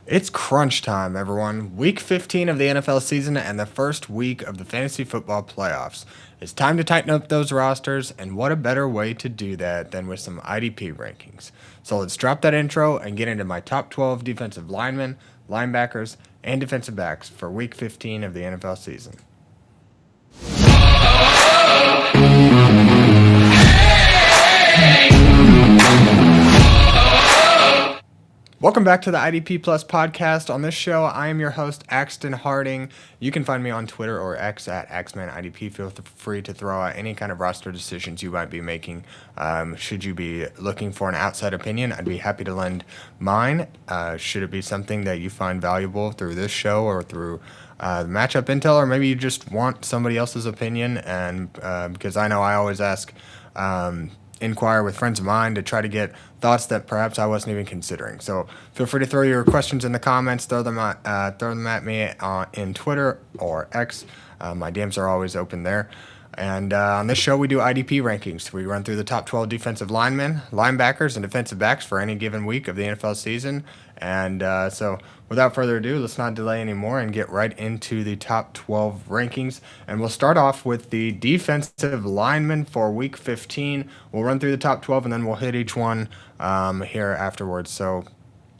It's crunch time, everyone. Week 15 of the NFL season and the first week of the fantasy football playoffs. It's time to tighten up those rosters, and what a better way to do that than with some IDP rankings. So let's drop that intro and get into my top 12 defensive linemen, linebackers, and defensive backs for week 15 of the NFL season. Welcome back to the IDP Plus podcast. On this show, I am your host, Axton Harding. You can find me on Twitter or X at AxmanIDP. Feel free to throw out any kind of roster decisions you might be making. Should you be looking for an outside opinion, I'd be happy to lend mine. Should it be something that you find valuable through this show or through the matchup intel, or maybe you just want somebody else's opinion, and because I know I always ask inquire with friends of mine to try to get thoughts that perhaps I wasn't even considering. So feel free to throw your questions in the comments, throw them at me in Twitter or X. My DMs are always open there. And on this show, we do IDP rankings. We run through the top 12 defensive linemen, linebackers, and defensive backs for any given week of the NFL season. And so without further ado, let's not delay anymore and get right into the top 12 rankings. And we'll start off with the defensive linemen for week 15. We'll run through the top 12, and then we'll hit each one here afterwards. So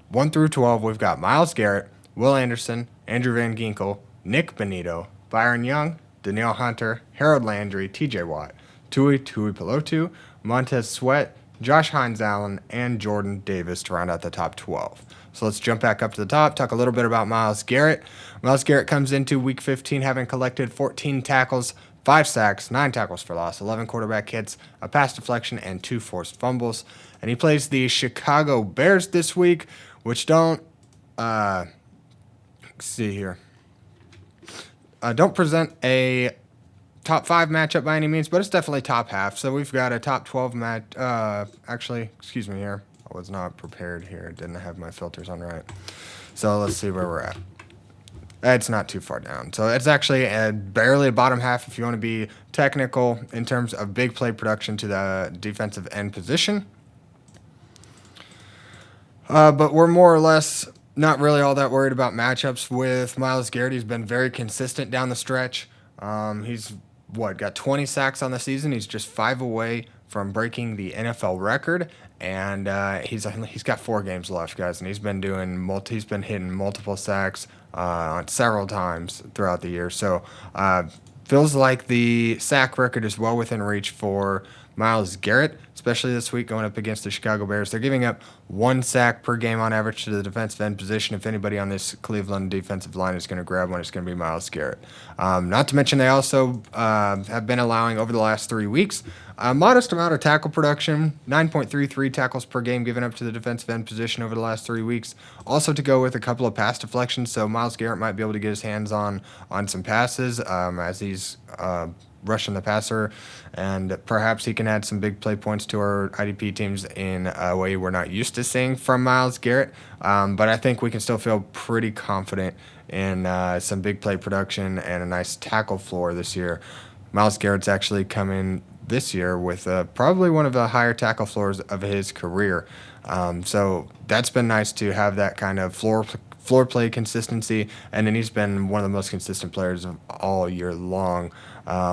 1 through 12, we've got Myles Garrett, Will Anderson, Andrew Van Ginkel, Nik Bonitto, Byron Young, Danielle Hunter, Harold Landry, TJ Watt, Tuli Tuipulotu, Montez Sweat, Josh-Hines Allen, and Jordan Davis to round out the top 12. So let's jump back up to the top, talk a little bit about Myles Garrett. Myles Garrett comes into week 15 having collected 14 tackles, 5 sacks, 9 tackles for loss, 11 quarterback hits, a pass deflection, and 2 forced fumbles. And he plays the Chicago Bears this week, which don't present a top 5 matchup by any means, but it's definitely top half. So we've got a top 12 excuse me here. I was not prepared here. Didn't have my filters on right. So let's see where we're at. It's not too far down. So it's actually barely a bottom half if you want to be technical in terms of big play production to the defensive end position. But we're more or less not really all that worried about matchups with Myles Garrett. He's been very consistent down the stretch. He's got 20 sacks on the season. He's just 5 away from breaking the NFL record, and he's got 4 games left, guys. And he's been hitting multiple sacks several times throughout the year. So feels like the sack record is well within reach for Myles Garrett, especially this week going up against the Chicago Bears. They're giving up 1 sack per game on average to the defensive end position. If anybody on this Cleveland defensive line is going to grab one, it's going to be Myles Garrett. Not to mention they also have been allowing over the last 3 weeks a modest amount of tackle production, 9.33 tackles per game given up to the defensive end position over the last 3 weeks. Also to go with a couple of pass deflections, so Myles Garrett might be able to get his hands on some passes as he's rushing the passer, and perhaps he can add some big play points to our IDP teams in a way we're not used to seeing from Myles Garrett. But I think we can still feel pretty confident in some big play production and a nice tackle floor this year. Myles Garrett's actually come in this year with probably one of the higher tackle floors of his career. So that's been nice to have that kind of floor play consistency, and then he's been one of the most consistent players of all year long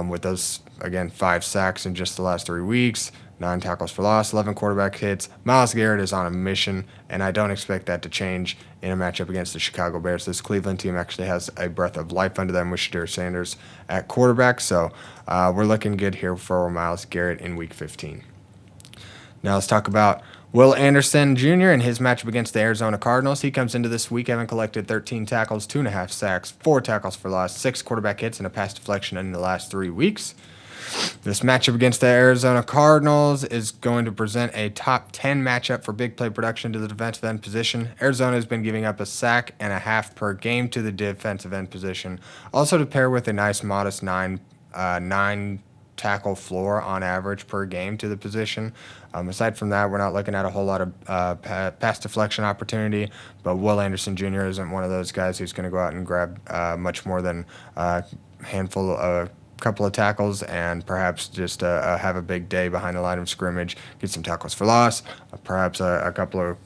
with those, again, 5 sacks in just the last 3 weeks, 9 tackles for loss, 11 quarterback hits. Myles Garrett is on a mission, and I don't expect that to change in a matchup against the Chicago Bears. This Cleveland team actually has a breath of life under them with Shedeur Sanders at quarterback, so we're looking good here for Myles Garrett in Week 15. Now let's talk about Will Anderson Jr. and his matchup against the Arizona Cardinals. He comes into this week having collected 13 tackles, 2.5 sacks, 4 tackles for loss, 6 quarterback hits, and a pass deflection in the last 3 weeks. This matchup against the Arizona Cardinals is going to present a top 10 matchup for big play production to the defensive end position. Arizona has been giving up a sack and a half per game to the defensive end position. Also to pair with a nice modest 9 tackle floor on average per game to the position. Aside from that, we're not looking at a whole lot of pass deflection opportunity, but Will Anderson Jr. isn't one of those guys who's going to go out and grab much more than a couple of tackles and perhaps just have a big day behind the line of scrimmage, get some tackles for loss, perhaps a couple of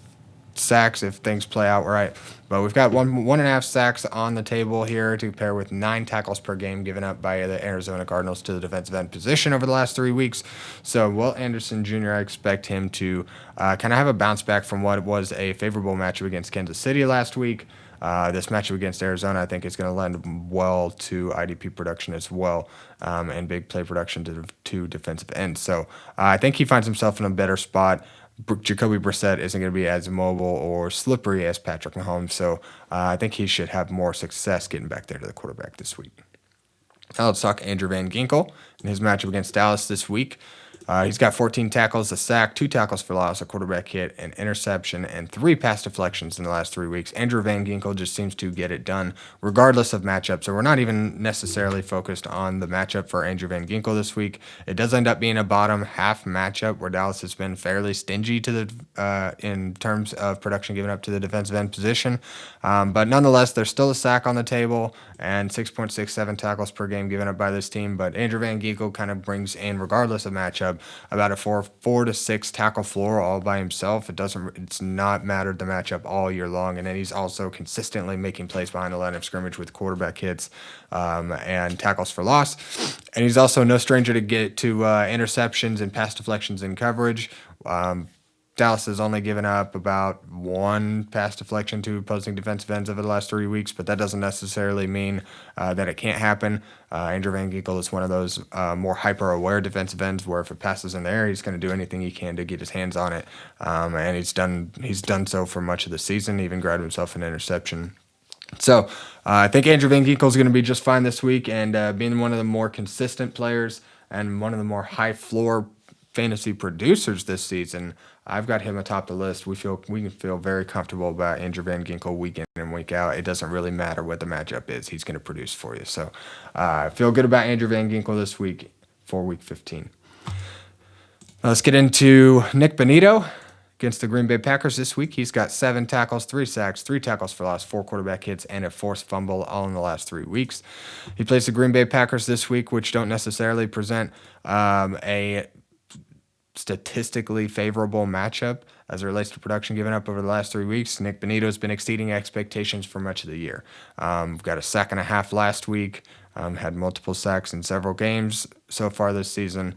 sacks if things play out right. But we've got 1.5 sacks on the table here to pair with 9 tackles per game given up by the Arizona Cardinals to the defensive end position over the last 3 weeks. So Will Anderson Jr., I expect him to kind of have a bounce back from what was a favorable matchup against Kansas City last week. This matchup against Arizona, I think, is going to lend well to IDP production as well, and big play production to defensive ends. So I think he finds himself in a better spot. Jacoby Brissett isn't going to be as mobile or slippery as Patrick Mahomes, so I think he should have more success getting back there to the quarterback this week. Now let's talk Andrew Van Ginkel in his matchup against Dallas this week. He's got 14 tackles, a sack, 2 tackles for loss, a quarterback hit, an interception, and 3 pass deflections in the last 3 weeks. Andrew Van Ginkel just seems to get it done regardless of matchup. So we're not even necessarily focused on the matchup for Andrew Van Ginkel this week. It does end up being a bottom half matchup where Dallas has been fairly stingy in terms of production given up to the defensive end position. But nonetheless, there's still a sack on the table and 6.67 tackles per game given up by this team. But Andrew Van Ginkel kind of brings in, regardless of matchup, about a 4 to 6 tackle floor all by himself. It's not mattered the matchup all year long, and then he's also consistently making plays behind the line of scrimmage with quarterback hits and tackles for loss. And he's also no stranger to get to interceptions and pass deflections in coverage. Dallas has only given up about 1 pass deflection to opposing defensive ends over the last 3 weeks, but that doesn't necessarily mean that it can't happen. Andrew Van Ginkel is one of those more hyper-aware defensive ends where if it passes in the air, he's going to do anything he can to get his hands on it, and he's done so for much of the season, even grabbed himself an interception. So I think Andrew Van Ginkel is going to be just fine this week, and being one of the more consistent players and one of the more high-floor fantasy producers this season, I've got him atop the list. We can feel very comfortable about Andrew Van Ginkel week in and week out. It doesn't really matter what the matchup is. He's going to produce for you. So I feel good about Andrew Van Ginkel this week for week 15. Let's get into Nik Bonitto against the Green Bay Packers this week. He's got 7 tackles, 3 sacks, 3 tackles for loss, 4 quarterback hits, and a forced fumble all in the last 3 weeks. He plays the Green Bay Packers this week, which don't necessarily present a statistically favorable matchup as it relates to production given up over the last 3 weeks. Nik Bonitto has been exceeding expectations for much of the year. We've got a sack and a half last week, had multiple sacks in several games so far this season.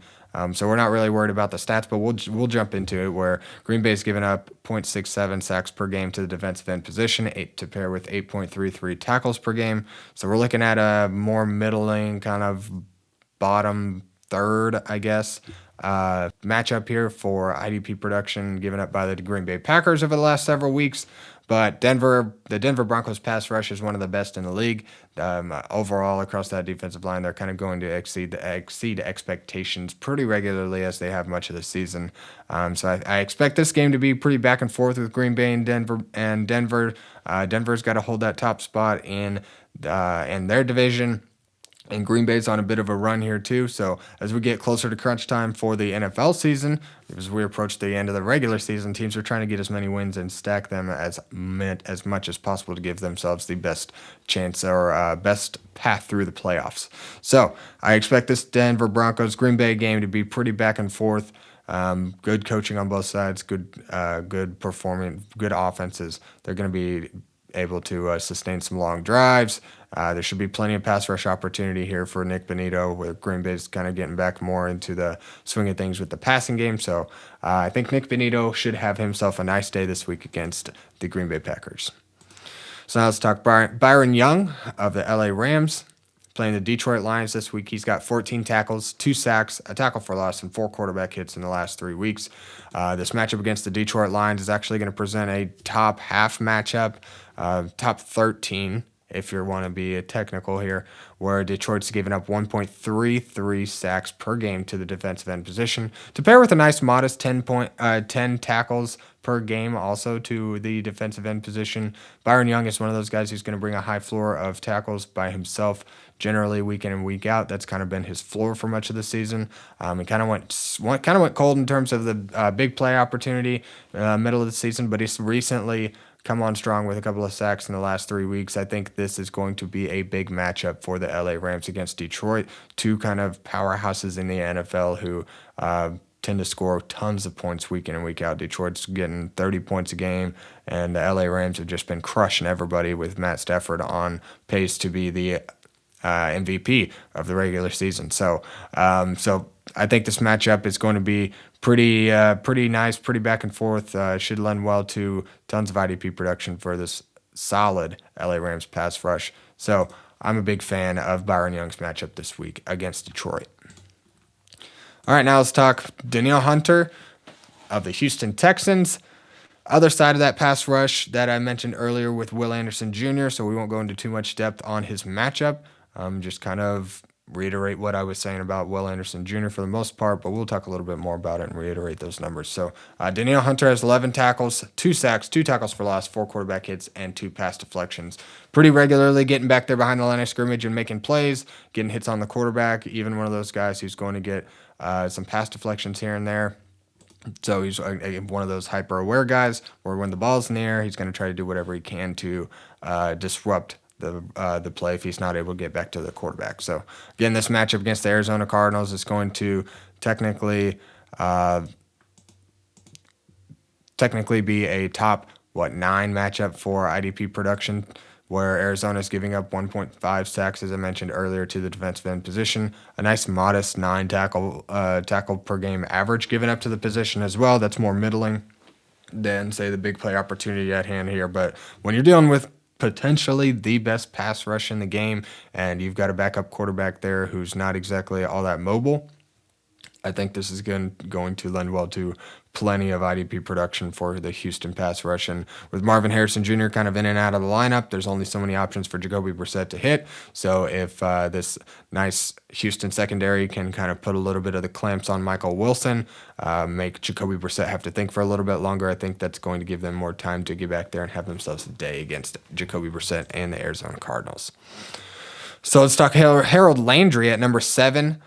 So we're not really worried about the stats, but we'll jump into it, where Green Bay's given up 0.67 sacks per game to the defensive end position, to pair with 8.33 tackles per game. So we're looking at a more middling kind of bottom third, I guess, matchup here for IDP production given up by the Green Bay Packers over the last several weeks. But the Denver Broncos pass rush is one of the best in the league. Overall, across that defensive line, they're kind of going to exceed expectations pretty regularly, as they have much of the season. So I expect this game to be pretty back and forth with Green Bay and Denver. Denver's got to hold that top spot in their division. And Green Bay's on a bit of a run here too. So as we get closer to crunch time for the NFL season, as we approach the end of the regular season, teams are trying to get as many wins and stack them as much as possible to give themselves the best chance or best path through the playoffs. So I expect this Denver Broncos Green Bay game to be pretty back and forth. Good coaching on both sides, good performing, good offenses. They're going to be able to sustain some long drives. There should be plenty of pass rush opportunity here for Nik Bonitto, where Green Bay's kind of getting back more into the swing of things with the passing game. So I think Nik Bonitto should have himself a nice day this week against the Green Bay Packers. So now let's talk Byron Young of the LA Rams, playing the Detroit Lions this week. He's got 14 tackles, 2 sacks, a tackle for loss, and 4 quarterback hits in the last 3 weeks. This matchup against the Detroit Lions is actually going to present a top half matchup, top 13, if you want to be technical here, where Detroit's given up 1.33 sacks per game to the defensive end position, to pair with a nice modest 10 tackles per game also to the defensive end position. Byron Young is one of those guys who's going to bring a high floor of tackles by himself, generally week in and week out. That's kind of been his floor for much of the season. He kind of went cold in terms of the big play opportunity middle of the season, but he's recently come on strong with a couple of sacks in the last 3 weeks. I think this is going to be a big matchup for the LA Rams against Detroit, two kind of powerhouses in the NFL who tend to score tons of points week in and week out. Detroit's getting 30 points a game, and the LA Rams have just been crushing everybody with Matt Stafford on pace to be the MVP of the regular season. So I think this matchup is going to be pretty nice, pretty back and forth. Should lend well to tons of IDP production for this solid LA Rams pass rush. So I'm a big fan of Byron Young's matchup this week against Detroit. All right, now let's talk Danielle Hunter of the Houston Texans. Other side of that pass rush that I mentioned earlier with Will Anderson Jr., so we won't go into too much depth on his matchup. Just kind of reiterate what I was saying about Will Anderson Jr. for the most part, but we'll talk a little bit more about it and reiterate those numbers. So Danielle Hunter has 11 tackles, 2 sacks, 2 tackles for loss, 4 quarterback hits, and 2 pass deflections. Pretty regularly getting back there behind the line of scrimmage and making plays, getting hits on the quarterback, even one of those guys who's going to get some pass deflections here and there. So he's one of those hyper-aware guys where when the ball's in the air, he's going to try to do whatever he can to disrupt the play if he's not able to get back to the quarterback. So again, this matchup against the Arizona Cardinals is going to technically be a top 9 matchup for IDP production, where Arizona is giving up 1.5 sacks, as I mentioned earlier, to the defensive end position. A nice modest 9 tackle per game average given up to the position as well. That's more middling than, say, the big play opportunity at hand here. But when you're dealing with potentially the best pass rush in the game and you've got a backup quarterback there who's not exactly all that mobile, I think this is going to lend well to plenty of IDP production for the Houston pass rush. And with Marvin Harrison Jr. kind of in and out of the lineup, there's only so many options for Jacoby Brissett to hit. So if this nice Houston secondary can kind of put a little bit of the clamps on Michael Wilson, make Jacoby Brissett have to think for a little bit longer, I think that's going to give them more time to get back there and have themselves a day against Jacoby Brissett and the Arizona Cardinals. So let's talk Harold Landry at number 7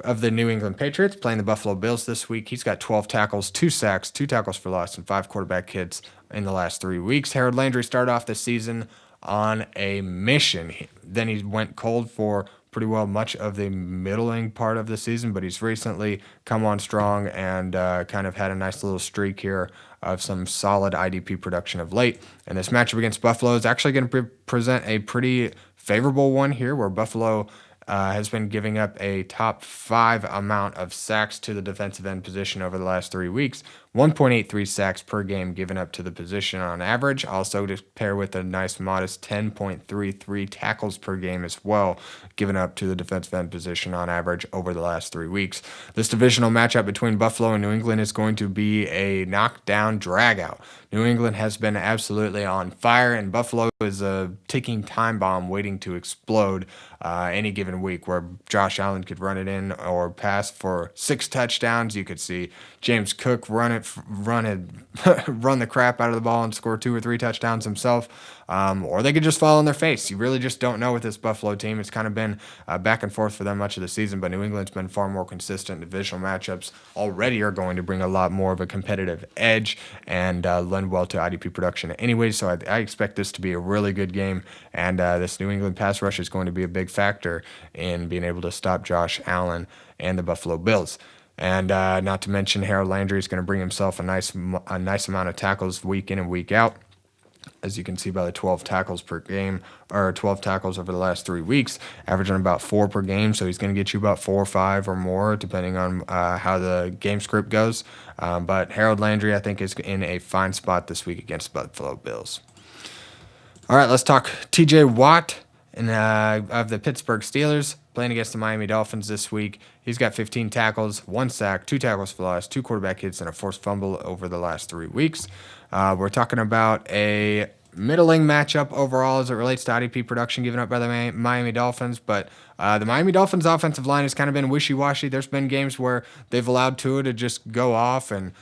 of the New England Patriots, playing the Buffalo Bills this week. He's got 12 tackles, 2 sacks, 2 tackles for loss, and 5 quarterback hits in the last 3 weeks. Harold Landry started off the season on a mission. Then he went cold for pretty well much of the middling part of the season, but he's recently come on strong and kind of had a nice little streak here of some solid IDP production of late. And this matchup against Buffalo is actually going to present a pretty favorable one here, where Buffalo has been giving up a top 5 amount of sacks to the defensive end position over the last 3 weeks. 1.83 sacks per game given up to the position on average. Also to pair with a nice modest 10.33 tackles per game as well, given up to the defensive end position on average over the last 3 weeks. This divisional matchup between Buffalo and New England is going to be a knockdown dragout. New England has been absolutely on fire, and Buffalo is a ticking time bomb waiting to explode any given week, where Josh Allen could run it in or pass for 6 touchdowns. You could see James Cook run the crap out of the ball and score 2 or 3 touchdowns himself, or they could just fall on their face. You really just don't know with this Buffalo team. It's kind of been back and forth for them much of the season, but New England's been far more consistent. Divisional matchups already are going to bring a lot more of a competitive edge and lend well to IDP production anyway, so I expect this to be a really good game, and this New England pass rush is going to be a big factor in being able to stop Josh Allen and the Buffalo Bills. And not to mention, Harold Landry is going to bring himself a nice amount of tackles week in and week out, as you can see by the 12 tackles per game, or 12 tackles over the last 3 weeks, averaging about 4 per game. So he's going to get you about 4 or 5 or more, depending on how the game script goes. But Harold Landry, I think, is in a fine spot this week against the Buffalo Bills. All right, let's talk T.J. Watt of the Pittsburgh Steelers, playing against the Miami Dolphins this week. He's got 15 tackles, 1 sack, 2 tackles for loss, 2 quarterback hits, and a forced fumble over the last 3 weeks. We're talking about a middling matchup overall as it relates to IDP production given up by the Miami Dolphins, but the Miami Dolphins offensive line has kind of been wishy-washy. There's been games where they've allowed Tua to just go off and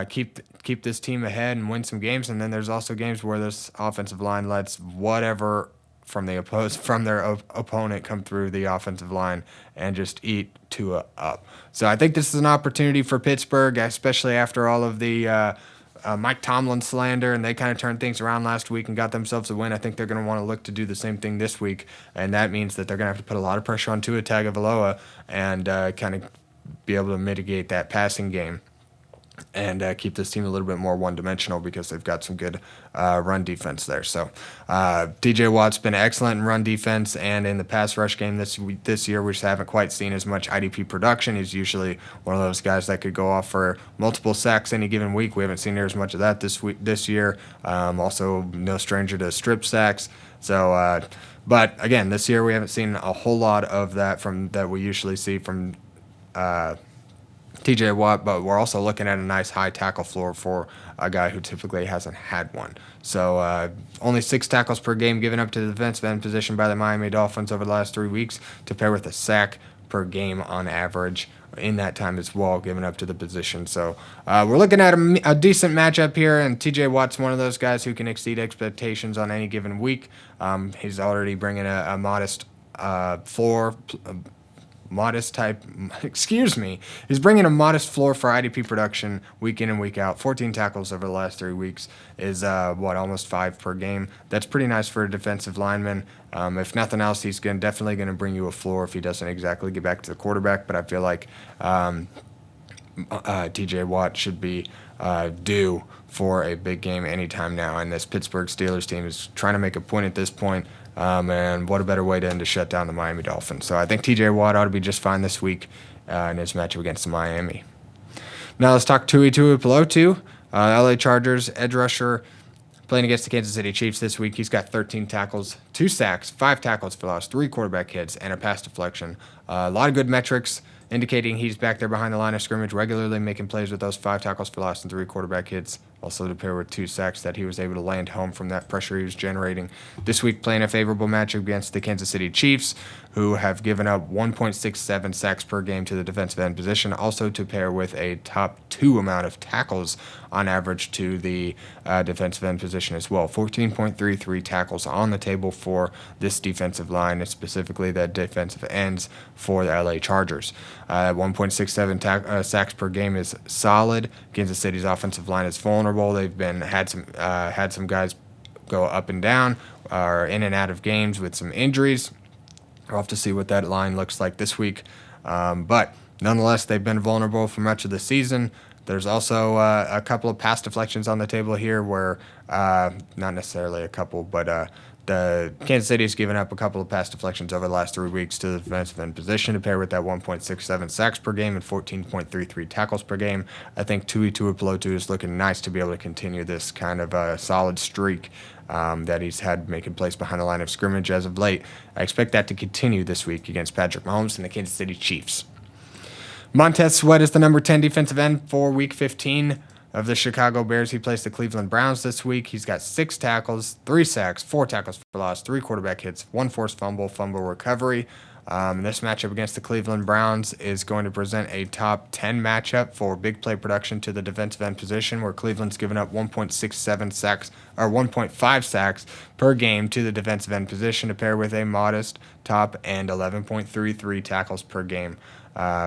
keep this team ahead and win some games, and then there's also games where this offensive line lets whatever from their opponent come through the offensive line and just eat Tua up. So I think this is an opportunity for Pittsburgh, especially after all of the Mike Tomlin slander, and they kind of turned things around last week and got themselves a win. I think they're going to want to look to do the same thing this week, and that means that they're going to have to put a lot of pressure on Tua Tagovailoa and kind of be able to mitigate that passing game and keep this team a little bit more one-dimensional because they've got some good run defense there. So TJ Watt's been excellent in run defense and in the pass rush game this year. We just haven't quite seen as much IDP production. He's usually one of those guys that could go off for multiple sacks any given week. We haven't seen near as much of that this year. Also, no stranger to strip sacks. So, but again, this year we haven't seen a whole lot of that that we usually see from TJ Watt, but we're also looking at a nice high tackle floor for a guy who typically hasn't had one. So only 6 tackles per game given up to the defensive end position by the Miami Dolphins over the last 3 weeks, to pair with a sack per game on average in that time as well, given up to the position. So we're looking at a decent matchup here, and TJ Watt's one of those guys who can exceed expectations on any given week. He's already bringing a modest floor. He's bringing a modest floor for IDP production week in and week out. 14 tackles over the last 3 weeks is almost 5 per game. That's pretty nice for a defensive lineman. If nothing else, he's definitely going to bring you a floor if he doesn't exactly get back to the quarterback. But I feel like TJ Watt should be due for a big game anytime now. And this Pittsburgh Steelers team is trying to make a point at this point. And what a better way to shut down the Miami Dolphins. So I think TJ Watt ought to be just fine this week in his matchup against the Miami. Now let's talk Tuli Tuipulotu, LA Chargers edge rusher, playing against the Kansas City Chiefs this week. He's got 13 tackles, 2 sacks, 5 tackles for loss, 3 quarterback hits, and a pass deflection. A lot of good metrics indicating he's back there behind the line of scrimmage regularly, making plays with those 5 tackles for loss and 3 quarterback hits. Also to pair with 2 sacks that he was able to land home from that pressure he was generating. This week playing a favorable matchup against the Kansas City Chiefs, who have given up 1.67 sacks per game to the defensive end position, also to pair with a top 2 amount of tackles on average to the defensive end position as well. 14.33 tackles on the table for this defensive line, specifically the defensive ends for the LA Chargers. 1.67 sacks per game is solid. Kansas City's offensive line is vulnerable. They've had some guys go up and down or in and out of games with some injuries. We'll have to see what that line looks like this week. But nonetheless, they've been vulnerable for much of the season. There's also a couple of pass deflections on the table here where, not necessarily a couple, but the Kansas City's given up a couple of pass deflections over the last 3 weeks to the defensive end position, to pair with that 1.67 sacks per game and 14.33 tackles per game. I think Tuli Tuipulotu is looking nice to be able to continue this kind of solid streak that he's had making plays behind the line of scrimmage as of late. I expect that to continue this week against Patrick Mahomes and the Kansas City Chiefs. Montez Sweat is the number 10 defensive end for Week 15 of the Chicago Bears. He plays the Cleveland Browns this week. He's got 6 tackles, 3 sacks, 4 tackles for loss, 3 quarterback hits, 1 forced fumble recovery. This matchup against the Cleveland Browns is going to present a top 10 matchup for big play production to the defensive end position, where Cleveland's given up 1.67 sacks or 1.5 sacks per game to the defensive end position, to pair with a modest top and 11.33 tackles per game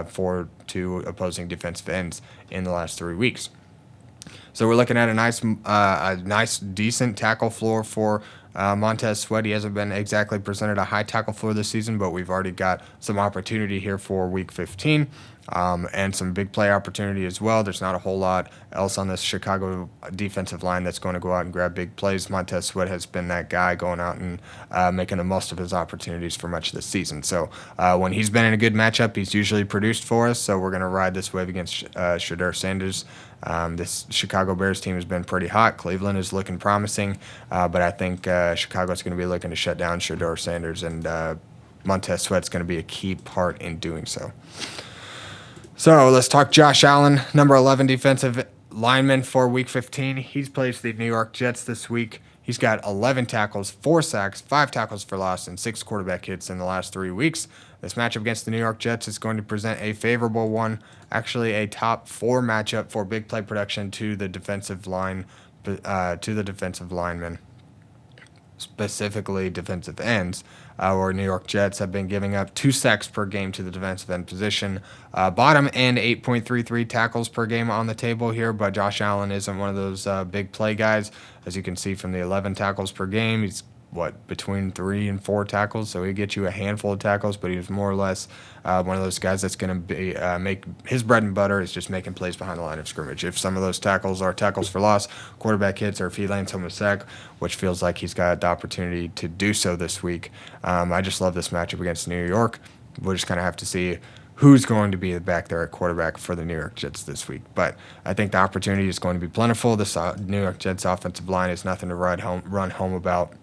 for 2 opposing defensive ends in the last 3 weeks. So we're looking at a nice, decent tackle floor for Montez Sweat. He hasn't been exactly presented a high tackle floor this season, but we've already got some opportunity here for Week 15 and some big play opportunity as well. There's not a whole lot else on this Chicago defensive line that's going to go out and grab big plays. Montez Sweat has been that guy going out and making the most of his opportunities for much of the season. So when he's been in a good matchup, he's usually produced for us. So we're going to ride this wave against Shedeur Sanders. This Chicago Bears team has been pretty hot. Cleveland is looking promising, but I think Chicago's going to be looking to shut down Shedeur Sanders, and Montez Sweat's going to be a key part in doing so. So let's talk Josh Allen, number 11 defensive lineman for Week 15. He's played the New York Jets this week. He's got 11 tackles, 4 sacks, 5 tackles for loss, and 6 quarterback hits in the last 3 weeks. This matchup against the New York Jets is going to present a favorable one, actually a top 4 matchup for big play production to the defensive line, to the defensive linemen, specifically defensive ends, where New York Jets have been giving up 2 sacks per game to the defensive end position. Bottom end 8.33 tackles per game on the table here, but Josh Allen isn't one of those big play guys. As you can see from the 11 tackles per game, he's between 3 and 4 tackles, so he gets you a handful of tackles, but he's more or less one of those guys that's going to be make his bread and butter is just making plays behind the line of scrimmage. If some of those tackles are tackles for loss, quarterback hits, or if he lands home a sack, which feels like he's got the opportunity to do so this week. I just love this matchup against New York. We'll just kind of have to see who's going to be back there at quarterback for the New York Jets this week. But I think the opportunity is going to be plentiful. This New York Jets offensive line is nothing to run home about.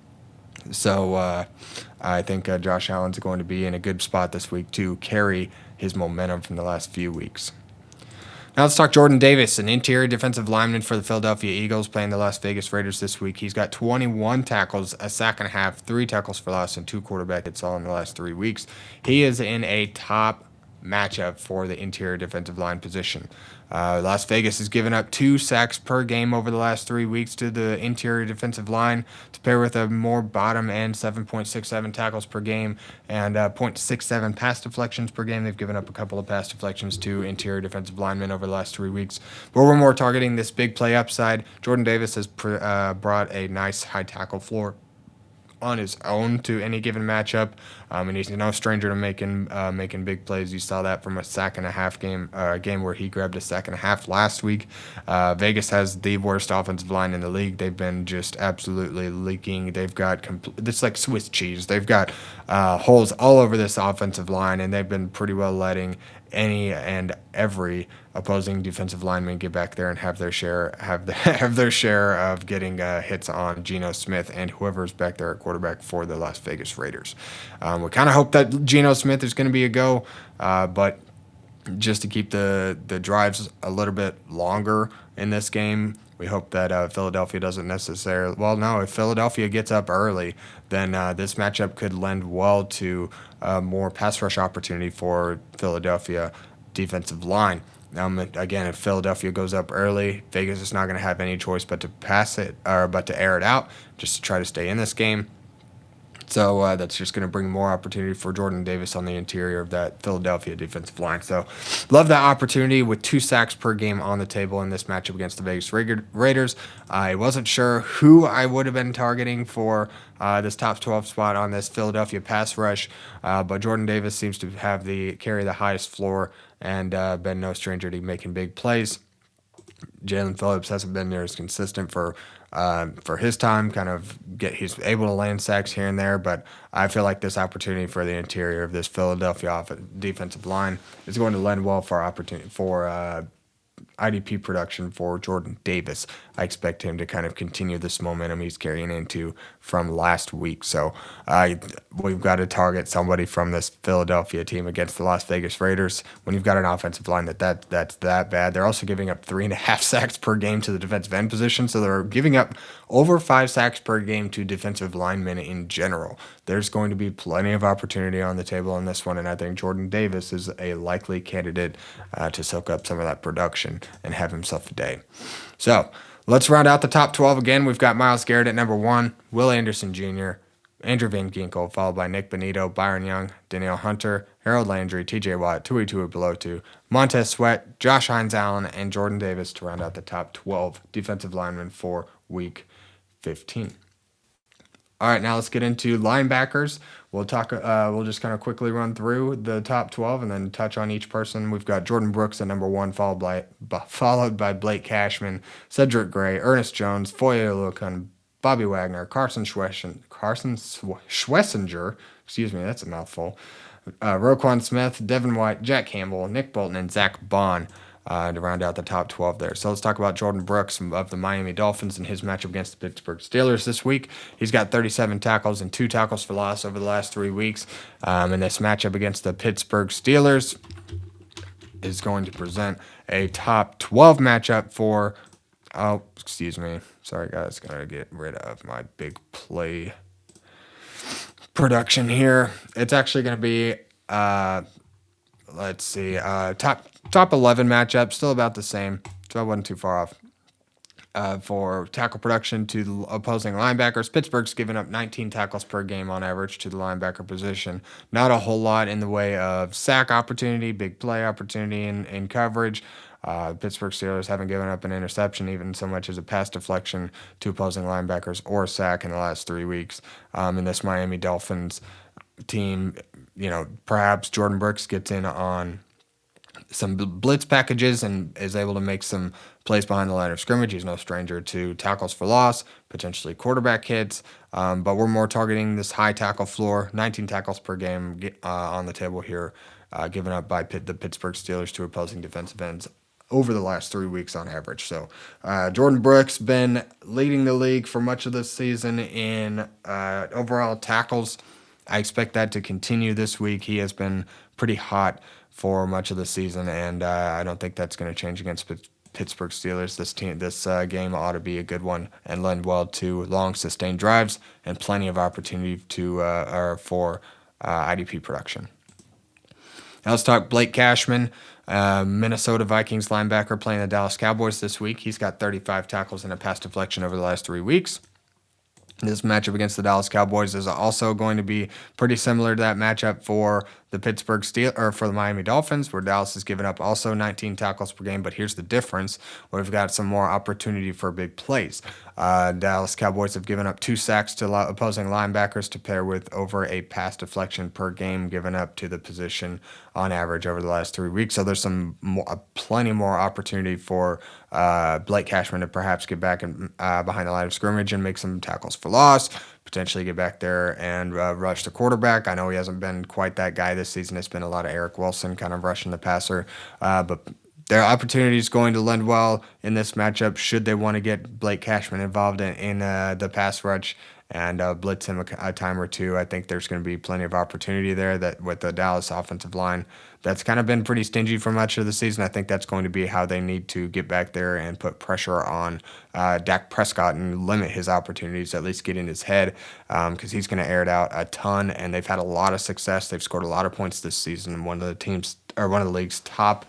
So I think Josh Allen's going to be in a good spot this week to carry his momentum from the last few weeks. Now let's talk Jordan Davis, an interior defensive lineman for the Philadelphia Eagles playing the Las Vegas Raiders this week. He's got 21 tackles, a sack and a half, 3 tackles for loss, and 2 quarterback hits all in the last 3 weeks. He is in a top matchup for the interior defensive line position. Las Vegas has given up 2 sacks per game over the last 3 weeks to the interior defensive line, to pair with a more bottom end 7.67 tackles per game and 0.67 pass deflections per game. They've given up a couple of pass deflections to interior defensive linemen over the last 3 weeks. But we're more targeting this big play upside. Jordan Davis has brought a nice high tackle floor on his own to any given matchup, and he's no stranger to making big plays. You saw that from a sack and a half game where he grabbed a sack and a half last week. Vegas has the worst offensive line in the league. They've been just absolutely leaking. They've got it's like Swiss cheese. They've got holes all over this offensive line, and they've been pretty well letting any and every opposing defensive lineman get back there and have their share of getting hits on Geno Smith and whoever's back there at quarterback for the Las Vegas Raiders. We kind of hope that Geno Smith is going to be a go, but just to keep the drives a little bit longer in this game, we hope that Philadelphia doesn't necessarily. Well, no, if Philadelphia gets up early, then this matchup could lend well to more pass rush opportunity for Philadelphia defensive line. Again, if Philadelphia goes up early, Vegas is not going to have any choice but to pass it or but to air it out just to try to stay in this game. So that's just going to bring more opportunity for Jordan Davis on the interior of that Philadelphia defensive line. So love that opportunity with 2 sacks per game on the table in this matchup against the Vegas Raiders. I wasn't sure who I would have been targeting for this top 12 spot on this Philadelphia pass rush, but Jordan Davis seems to carry the highest floor and been no stranger to making big plays. Jalen Phillips hasn't been near as consistent for his time. He's able to land sacks here and there, but I feel like this opportunity for the interior of this Philadelphia defensive line is going to lend well for opportunity for IDP production for Jordan Davis. I expect him to kind of continue this momentum he's carrying into from last week. So we've got to target somebody from this Philadelphia team against the Las Vegas Raiders. When you've got an offensive line that's that bad, they're also giving up 3.5 sacks per game to the defensive end position. So they're giving up over 5 sacks per game to defensive linemen in general. There's going to be plenty of opportunity on the table on this one, and I think Jordan Davis is a likely candidate to soak up some of that production and have himself a day. So let's round out the top 12 again. We've got Myles Garrett at number 1, Will Anderson Jr., Andrew Van Ginkel, followed by Nik Bonitto, Byron Young, Danielle Hunter, Harold Landry, TJ Watt, Tuli Tuipulotu, Montez Sweat, Josh-Hines Allen, and Jordan Davis to round out the top 12 defensive linemen for Week 15. All right, now let's get into linebackers. We'll just kind of quickly run through the top 12 and then touch on each person. We've got Jordyn Brooks at number 1, followed by Blake Cashman, Cedric Gray, Ernest Jones, Foyesade Oluokun, Bobby Wagner, Carson Schwesinger, excuse me, that's a mouthful, Roquan Smith, Devin White, Jack Campbell, Nik Bolton, and Zack Baun to round out the top 12 there. So let's talk about Jordyn Brooks of the Miami Dolphins and his matchup against the Pittsburgh Steelers this week. He's got 37 tackles and 2 tackles for loss over the last 3 weeks. And this matchup against the Pittsburgh Steelers is going to present a top 12 matchup for, sorry guys, gotta get rid of my big play production here. It's actually going to be, top 11 matchup, still about the same, so I wasn't too far off. For tackle production to the opposing linebackers, Pittsburgh's given up 19 tackles per game on average to the linebacker position. Not a whole lot in the way of sack opportunity, big play opportunity in coverage. Pittsburgh Steelers haven't given up an interception, even so much as a pass deflection to opposing linebackers or a sack in the last 3 weeks. In this Miami Dolphins team, perhaps Jordyn Brooks gets in on some blitz packages and is able to make some plays behind the line of scrimmage. He's no stranger to tackles for loss, potentially quarterback hits, but we're more targeting this high tackle floor, 19 tackles per game on the table here, given up by the Pittsburgh Steelers to opposing defensive ends over the last 3 weeks on average. So Jordyn Brooks been leading the league for much of this season in overall tackles. I expect that to continue this week. He has been pretty hot for much of the season, and I don't think that's going to change against Pittsburgh Steelers. This game ought to be a good one and lend well to long, sustained drives and plenty of opportunity for IDP production. Now let's talk Blake Cashman, Minnesota Vikings linebacker playing the Dallas Cowboys this week. He's got 35 tackles and a pass deflection over the last 3 weeks. This matchup against the Dallas Cowboys is also going to be pretty similar to that matchup for the for the Miami Dolphins, where Dallas has given up also 19 tackles per game. But here's the difference: we've got some more opportunity for big plays. Dallas Cowboys have given up 2 sacks to opposing linebackers to pair with over a pass deflection per game given up to the position on average over the last 3 weeks. So there's plenty more opportunity for Blake Cashman to perhaps get back behind the line of scrimmage and make some tackles for loss, potentially get back there and rush the quarterback. I know he hasn't been quite that guy this season. It's been a lot of Eric Wilson kind of rushing the passer, but their opportunity is going to lend well in this matchup should they want to get Blake Cashman involved in the pass rush and blitz him a time or two. I think there's going to be plenty of opportunity there that with the Dallas offensive line that's kind of been pretty stingy for much of the season. I think that's going to be how they need to get back there and put pressure on Dak Prescott and limit his opportunities, at least get in his head, because he's going to air it out a ton, and they've had a lot of success. They've scored a lot of points this season. One of the league's top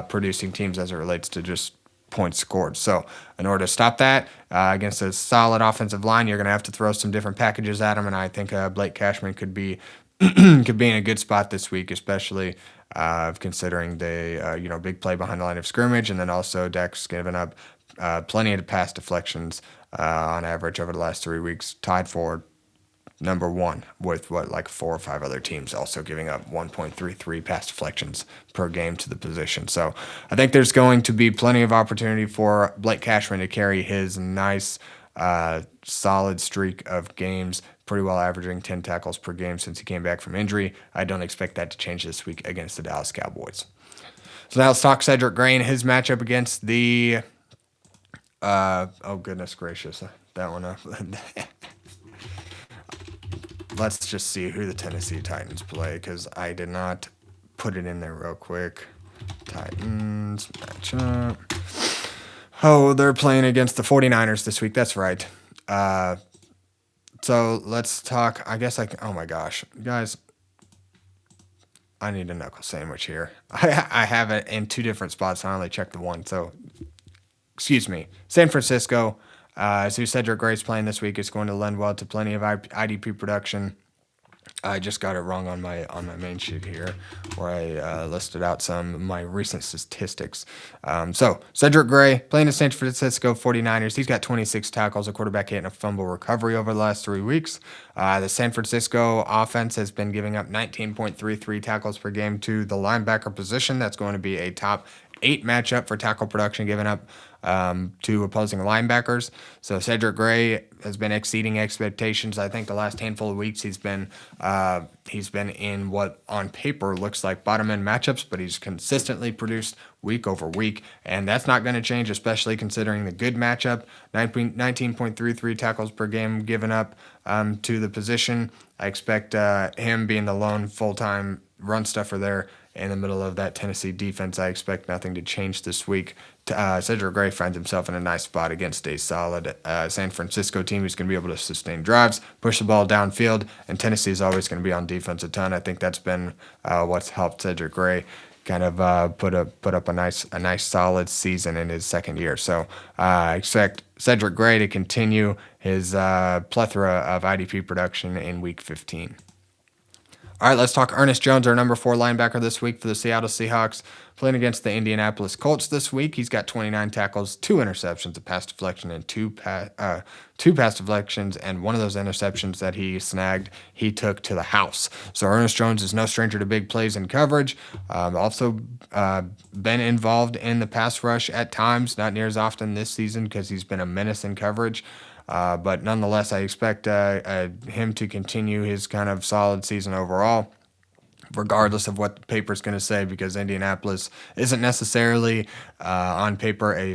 producing teams as it relates to just points scored. So in order to stop that against a solid offensive line, you're going to have to throw some different packages at them, and I think Blake Cashman could be in a good spot this week, especially considering the big play behind the line of scrimmage, and then also Dak's given up plenty of pass deflections on average over the last 3 weeks, tied for number one with 4 or 5 other teams also giving up 1.33 pass deflections per game to the position. So I think there's going to be plenty of opportunity for Blake Cashman to carry his nice solid streak of games, pretty well averaging 10 tackles per game since he came back from injury. I don't expect that to change this week against the Dallas Cowboys. So now let's talk Cedric Gray and his matchup against the oh goodness gracious, that one up. Let's just see who the Tennessee Titans play, because I did not put it in there real quick. Titans matchup. Oh, they're playing against the 49ers this week. That's right. So let's talk. Oh my gosh, guys. I need a knuckle sandwich here. I have it in 2 different spots. I only checked the one. So, excuse me. San Francisco. So Cedric Gray's playing this week. It's going to lend well to plenty of IDP production. I just got it wrong on my main sheet here, where I listed out some of my recent statistics. So Cedric Gray playing the San Francisco 49ers. He's got 26 tackles, a quarterback hit, and a fumble recovery over the last 3 weeks. The San Francisco offense has been giving up 19.33 tackles per game to the linebacker position. That's going to be a top 8 matchup for tackle production given up to opposing linebackers. So Cedric Gray has been exceeding expectations. I think the last handful of weeks he's been in what on paper looks like bottom end matchups, but he's consistently produced week over week, and that's not going to change, especially considering the good matchup. 19.33 tackles per game given up to the position. I expect him being the lone full-time run stuffer there in the middle of that Tennessee defense. I expect nothing to change this week. Cedric Gray finds himself in a nice spot against a solid San Francisco team who's going to be able to sustain drives, push the ball downfield, and Tennessee is always going to be on defense a ton. I think that's been what's helped Cedric Gray kind of put up a nice solid season in his second year. So I expect Cedric Gray to continue his plethora of IDP production in Week 15. All right, let's talk Ernest Jones, our number 4 linebacker this week for the Seattle Seahawks, playing against the Indianapolis Colts this week. He's got 29 tackles, 2 interceptions, a pass deflection, and two pass deflections, and one of those interceptions that he snagged, he took to the house. So Ernest Jones is no stranger to big plays and coverage. Also been involved in the pass rush at times, not near as often this season because he's been a menace in coverage. But nonetheless, I expect him to continue his kind of solid season overall, regardless of what the paper's going to say, because Indianapolis isn't necessarily on paper a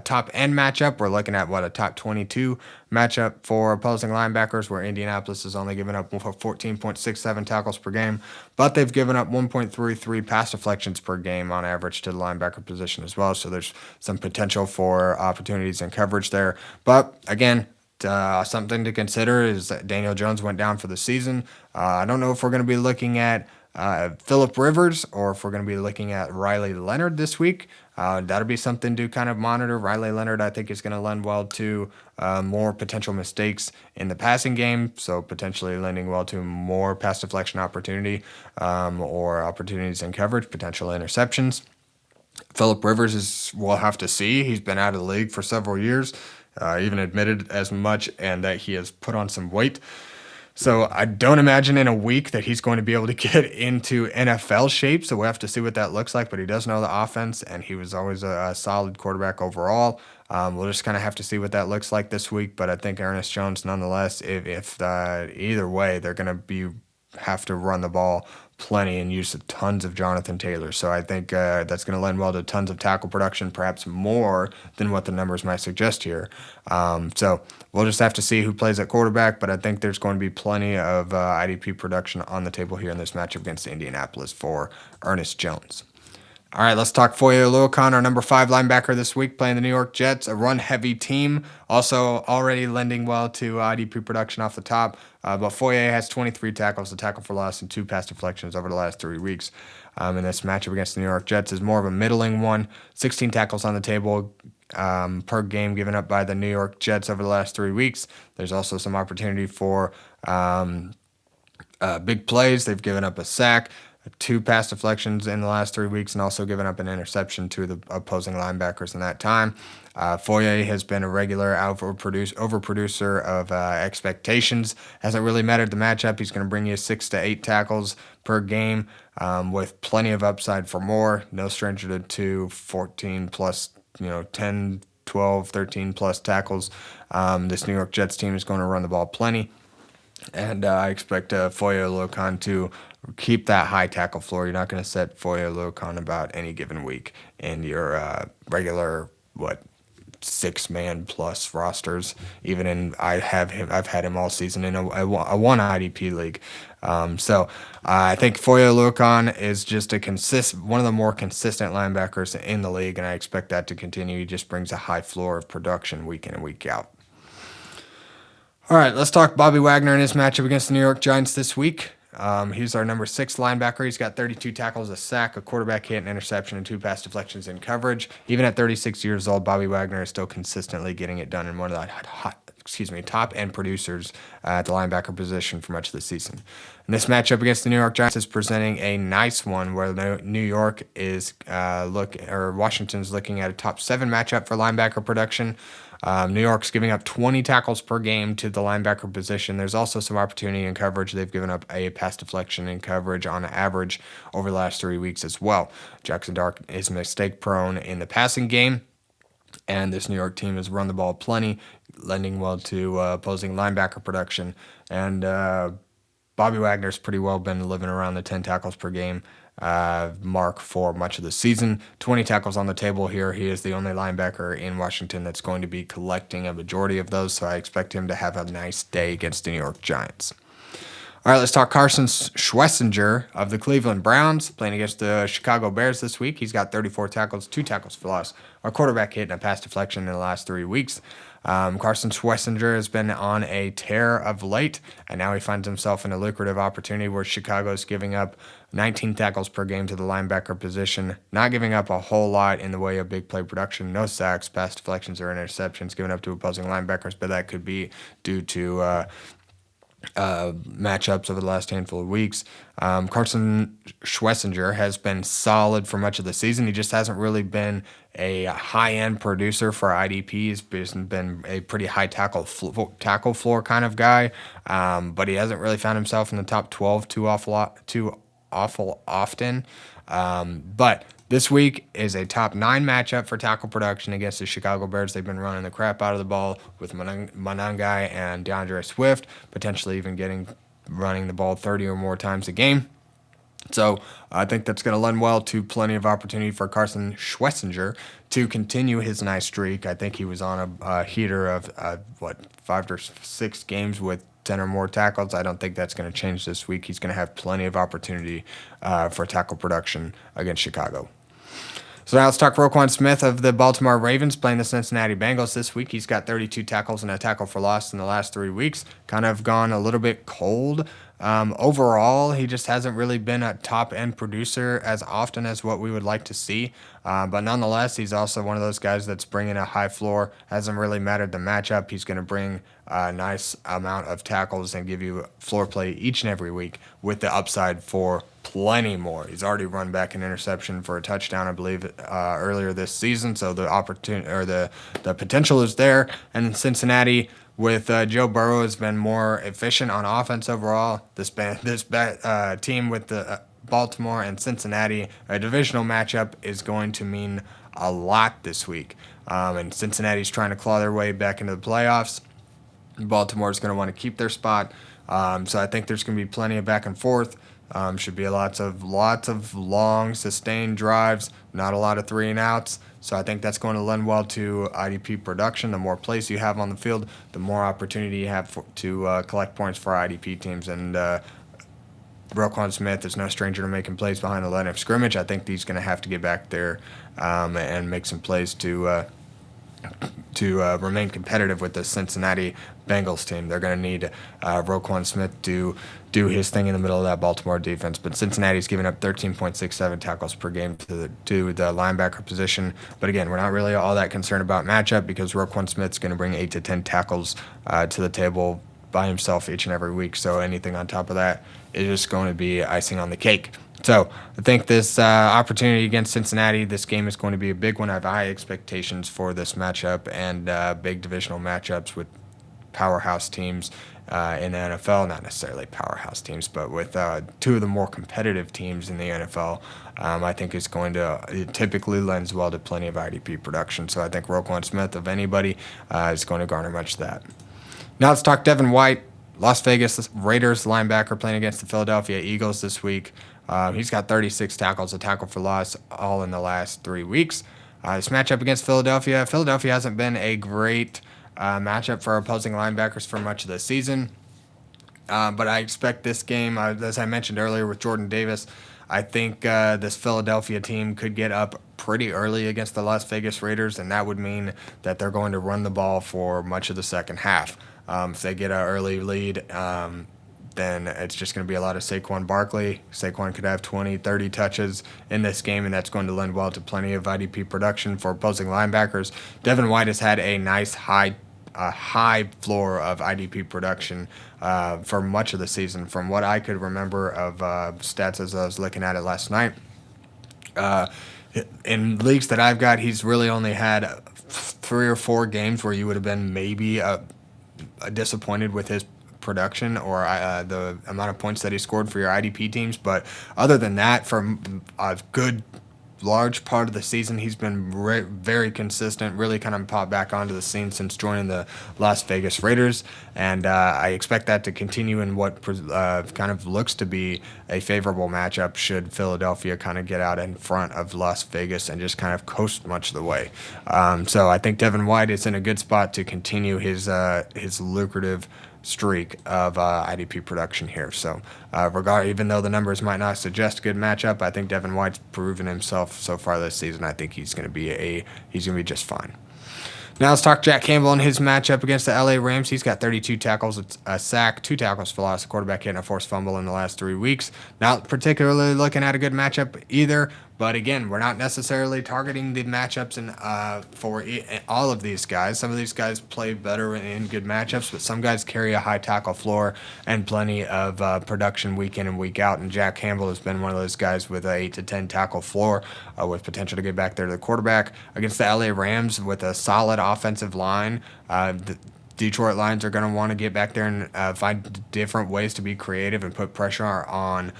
top end matchup. We're looking at a top 22 matchup for opposing linebackers, where Indianapolis has only given up 14.67 tackles per game, but they've given up 1.33 pass deflections per game on average to the linebacker position as well. So there's some potential for opportunities in coverage there. But again, something to consider is that Daniel Jones went down for the season. I don't know if we're going to be looking at Phillip Rivers or if we're going to be looking at Riley Leonard this week. That'll be something to kind of monitor. Riley Leonard, I think, is going to lend well to more potential mistakes in the passing game, so potentially lending well to more pass deflection opportunity or opportunities in coverage, potential interceptions. Phillip Rivers we'll have to see. He's been out of the league for several years, even admitted as much, and that he has put on some weight. So I don't imagine in a week that he's going to be able to get into NFL shape. So we'll have to see what that looks like. But he does know the offense, and he was always a solid quarterback overall. We'll just kind of have to see what that looks like this week. But I think Ernest Jones, nonetheless, if either way, they're going to have to run the ball plenty and use tons of Jonathan Taylor. So I think that's going to lend well to tons of tackle production, perhaps more than what the numbers might suggest here. So we'll just have to see who plays at quarterback, but I think there's going to be plenty of IDP production on the table here in this matchup against Indianapolis for Ernest Jones. All right, let's talk Foyesade Oluokun, our number 5 linebacker this week, playing the New York Jets, a run-heavy team, also already lending well to IDP production off the top. But Foyesade has 23 tackles, a tackle for loss, and 2 pass deflections over the last 3 weeks. And this matchup against the New York Jets is more of a middling one. 16 tackles on the table per game given up by the New York Jets over the last 3 weeks. There's also some opportunity for big plays. They've given up a sack, 2 pass deflections in the last 3 weeks, and also given up an interception to the opposing linebackers in that time. Foyesade has been a regular overproducer of expectations. Hasn't really mattered the matchup. He's going to bring you 6 to 8 tackles per game with plenty of upside for more. No stranger to 14 plus, 10, 12, 13 plus tackles. This New York Jets team is going to run the ball plenty. And I expect Foyesade Oluokun to keep that high tackle floor. You're not going to set Foyesade Oluokun about any given week in your regular 6-man plus rosters. I've had him all season in a one IDP league. So I think Foyesade Oluokun is just one of the more consistent linebackers in the league, and I expect that to continue. He just brings a high floor of production week in and week out. All right, let's talk Bobby Wagner in his matchup against the New York Giants this week. He's our number 6 linebacker. He's got 32 tackles, a sack, a quarterback hit, an interception, and 2 pass deflections in coverage. Even at 36 years old, Bobby Wagner is still consistently getting it done, and one of the top end producers at the linebacker position for much of the season. And this matchup against the New York Giants is presenting a nice one, where New York is Washington's looking at a top 7 matchup for linebacker production. New York's giving up 20 tackles per game to the linebacker position. There's also some opportunity in coverage. They've given up a pass deflection in coverage on average over the last 3 weeks as well. Jackson Dart is mistake prone in the passing game, and this New York team has run the ball plenty, lending well to opposing linebacker production. And Bobby Wagner's pretty well been living around the 10 tackles per game mark for much of the season. 20 tackles on the table here. He is the only linebacker in Washington that's going to be collecting a majority of those, so I expect him to have a nice day against the New York Giants. All right, let's talk Carson Schwesinger of the Cleveland Browns, playing against the Chicago Bears this week. He's got 34 tackles, 2 tackles for loss, a quarterback hit, and a pass deflection in the last 3 weeks. Carson Schwesinger has been on a tear of late, and now he finds himself in a lucrative opportunity where Chicago is giving up 19 tackles per game to the linebacker position, not giving up a whole lot in the way of big play production, no sacks, pass deflections, or interceptions given up to opposing linebackers, but that could be due to matchups over the last handful of weeks. Carson Schwesinger has been solid for much of the season. He just hasn't really been a high-end producer for IDP. He's been a pretty high tackle floor kind of guy, but he hasn't really found himself in the top 12 too awful often. But this week is a top 9 matchup for tackle production against the Chicago Bears. They've been running the crap out of the ball with Monangai and DeAndre Swift, potentially even running the ball 30 or more times a game. So I think that's going to lend well to plenty of opportunity for Carson Schwesinger to continue his nice streak. I think he was on a heater of, 5 or 6 games with 10 or more tackles. I don't think that's going to change this week. He's going to have plenty of opportunity for tackle production against Chicago. So now let's talk Roquan Smith of the Baltimore Ravens playing the Cincinnati Bengals this week. He's got 32 tackles and a tackle for loss in the last 3 weeks. Kind of gone a little bit cold. Overall, he just hasn't really been a top-end producer as often as what we would like to see. But nonetheless, he's also one of those guys that's bringing a high floor. Hasn't really mattered the matchup. He's going to bring a nice amount of tackles and give you floor play each and every week with the upside for plenty more. He's already run back an interception for a touchdown, I believe, earlier this season. So the opportunity or the potential is there. And Cincinnati, with Joe Burrow, has been more efficient on offense overall. This team with the Baltimore and Cincinnati, a divisional matchup, is going to mean a lot this week. And Cincinnati's trying to claw their way back into the playoffs. Baltimore is going to want to keep their spot. So I think there's going to be plenty of back and forth. Should be lots of long, sustained drives, not a lot of 3 and outs. So I think that's going to lend well to IDP production. The more plays you have on the field, the more opportunity you have to collect points for IDP teams. And Roquan Smith is no stranger to making plays behind the line of scrimmage. I think he's going to have to get back there and make some plays to remain competitive with the Cincinnati Bengals team. They're going to need Roquan Smith to do his thing in the middle of that Baltimore defense. But Cincinnati's giving up 13.67 tackles per game to the linebacker position. But again, we're not really all that concerned about matchup because Roquan Smith's going to bring 8 to 10 tackles to the table by himself each and every week. So anything on top of that is just going to be icing on the cake. So I think this opportunity against Cincinnati, this game is going to be a big one. I have high expectations for this matchup and big divisional matchups with powerhouse teams in the NFL. Not necessarily powerhouse teams, but with 2 of the more competitive teams in the NFL. I think it typically lends well to plenty of IDP production. So I think Roquan Smith, of anybody, is going to garner much of that. Now let's talk Devin White, Las Vegas Raiders linebacker playing against the Philadelphia Eagles this week. He's got 36 tackles, a tackle for loss, all in the last 3 weeks. This matchup against Philadelphia hasn't been a great matchup for opposing linebackers for much of the season. But I expect this game, as I mentioned earlier with Jordan Davis, I think this Philadelphia team could get up pretty early against the Las Vegas Raiders, and that would mean that they're going to run the ball for much of the second half. If they get an early lead, then it's just going to be a lot of Saquon Barkley. Saquon could have 20, 30 touches in this game, and that's going to lend well to plenty of IDP production for opposing linebackers. Devin White has had a nice high floor of IDP production for much of the season. From what I could remember of stats as I was looking at it last night, in leagues that I've got, he's really only had 3 or 4 games where you would have been maybe disappointed with his production or the amount of points that he scored for your IDP teams. But other than that, for a good large part of the season, he's been very consistent, really kind of popped back onto the scene since joining the Las Vegas Raiders. And I expect that to continue in what kind of looks to be a favorable matchup should Philadelphia kind of get out in front of Las Vegas and just kind of coast much of the way. So I think Devin White is in a good spot to continue his lucrative streak of IDP production here. So even though the numbers might not suggest a good matchup, I think Devin White's proven himself so far this season. I think he's going to be just fine. Now let's talk Jack Campbell and his matchup against the LA Rams. He's got 32 tackles, a sack, 2 tackles for loss, a quarterback hit, and a forced fumble in the last 3 weeks. Not particularly looking at a good matchup either, But again, we're not necessarily targeting the matchups for all of these guys. Some of these guys play better in good matchups, but some guys carry a high tackle floor and plenty of production week in and week out. And Jack Campbell has been one of those guys with an 8 to 10 tackle floor with potential to get back there to the quarterback. Against the LA Rams with a solid offensive line, the Detroit Lions are going to want to get back there and find different ways to be creative and put pressure on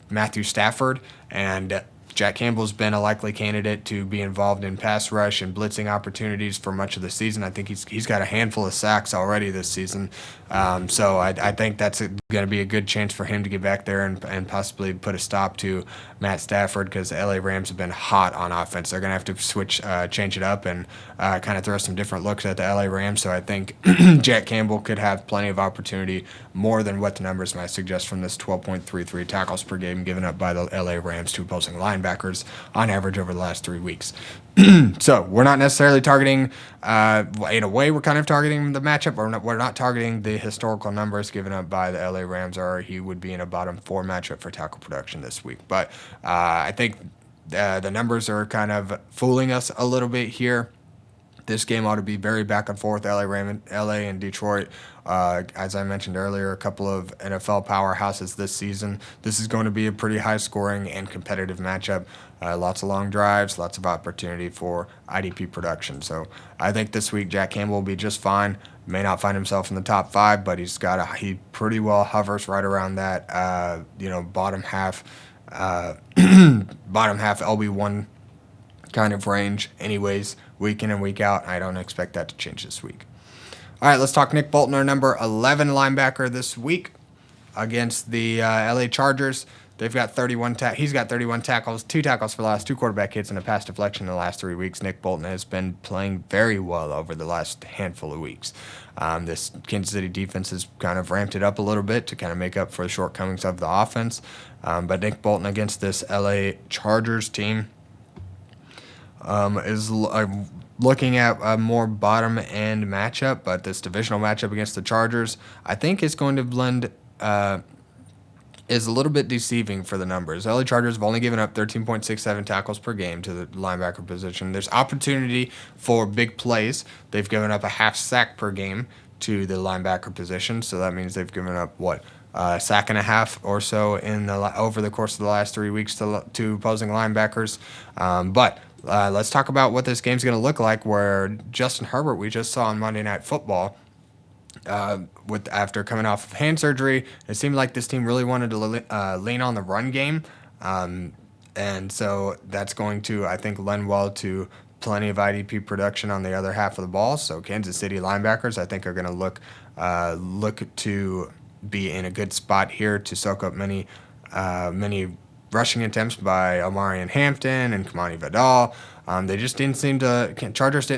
Matthew Stafford. And Jack Campbell's been a likely candidate to be involved in pass rush and blitzing opportunities for much of the season. I think he's got a handful of sacks already this season. So I think that's going to be a good chance for him to get back there and possibly put a stop to Matt Stafford, because the LA Rams have been hot on offense. They're going to have to change it up and kind of throw some different looks at the LA Rams. So I think Jack Campbell could have plenty of opportunity, more than what the numbers might suggest from this 12.33 tackles per game given up by the LA Rams to opposing linebackers on average over the last 3 weeks. So we're not necessarily targeting, in a way, we're kind of targeting the matchup. We're not targeting the historical numbers given up by the LA Rams, or he would be in a bottom 4 matchup for tackle production this week. But I think the numbers are kind of fooling us a little bit here. This game ought to be very back and forth. LA and Detroit, as I mentioned earlier, a couple of NFL powerhouses this season. This is going to be a pretty high-scoring and competitive matchup. Lots of long drives, lots of opportunity for IDP production. So I think this week Jack Campbell will be just fine. May not find himself in the top 5, but he pretty well hovers right around that bottom half LB1 kind of range anyways, week in and week out. I don't expect that to change this week. All right, let's talk Nik Bolton, our number 11 linebacker this week against the LA Chargers. They've got 31 he's got 31 tackles, 2 tackles for the last 2 quarterback hits, and a pass deflection in the last 3 weeks. Nik Bolton has been playing very well over the last handful of weeks. This Kansas City defense has kind of ramped it up a little bit to kind of make up for the shortcomings of the offense. But Nik Bolton against this LA Chargers team is looking at a more bottom-end matchup, but this divisional matchup against the Chargers, I think, is going to blend is a little bit deceiving for the numbers. The LA Chargers have only given up 13.67 tackles per game to the linebacker position. There's opportunity for big plays. They've given up a half sack per game to the linebacker position, so that means they've given up, a sack and a half or so over the course of the last 3 weeks to opposing linebackers. But let's talk about what this game's going to look like, where Justin Herbert, we just saw on Monday Night Football, after coming off of hand surgery, it seemed like this team really wanted to lean on the run game. And so that's going to, I think, lend well to plenty of IDP production on the other half of the ball. So Kansas City linebackers, I think, are going to look to be in a good spot here to soak up many rushing attempts by Omarion Hampton and Kamani Vidal. Chargers didn't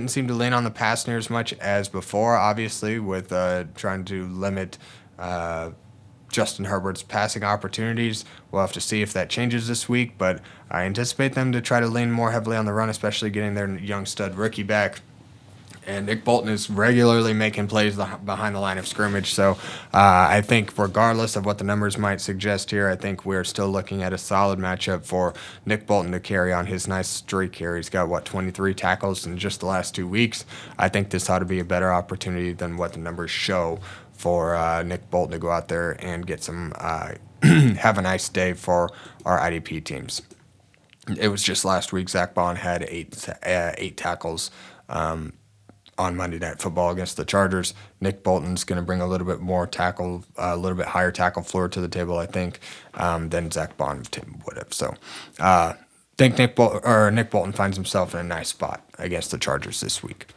seem to lean on the pass near as much as before, obviously, with trying to limit Justin Herbert's passing opportunities. We'll have to see if that changes this week, but I anticipate them to try to lean more heavily on the run, especially getting their young stud rookie back. And Nik Bolton is regularly making plays behind the line of scrimmage. So I think regardless of what the numbers might suggest here, I think we're still looking at a solid matchup for Nik Bolton to carry on his nice streak here. He's got, 23 tackles in just the last 2 weeks. I think this ought to be a better opportunity than what the numbers show for Nik Bolton to go out there and get some have a nice day for our IDP teams. It was just last week Zack Baun had eight tackles on Monday Night Football against the Chargers. Nik Bolton's going to bring a little bit more tackle, a little bit higher tackle floor to the table, I think, than Zack Baun would have. So I think Nik Bolton finds himself in a nice spot against the Chargers this week.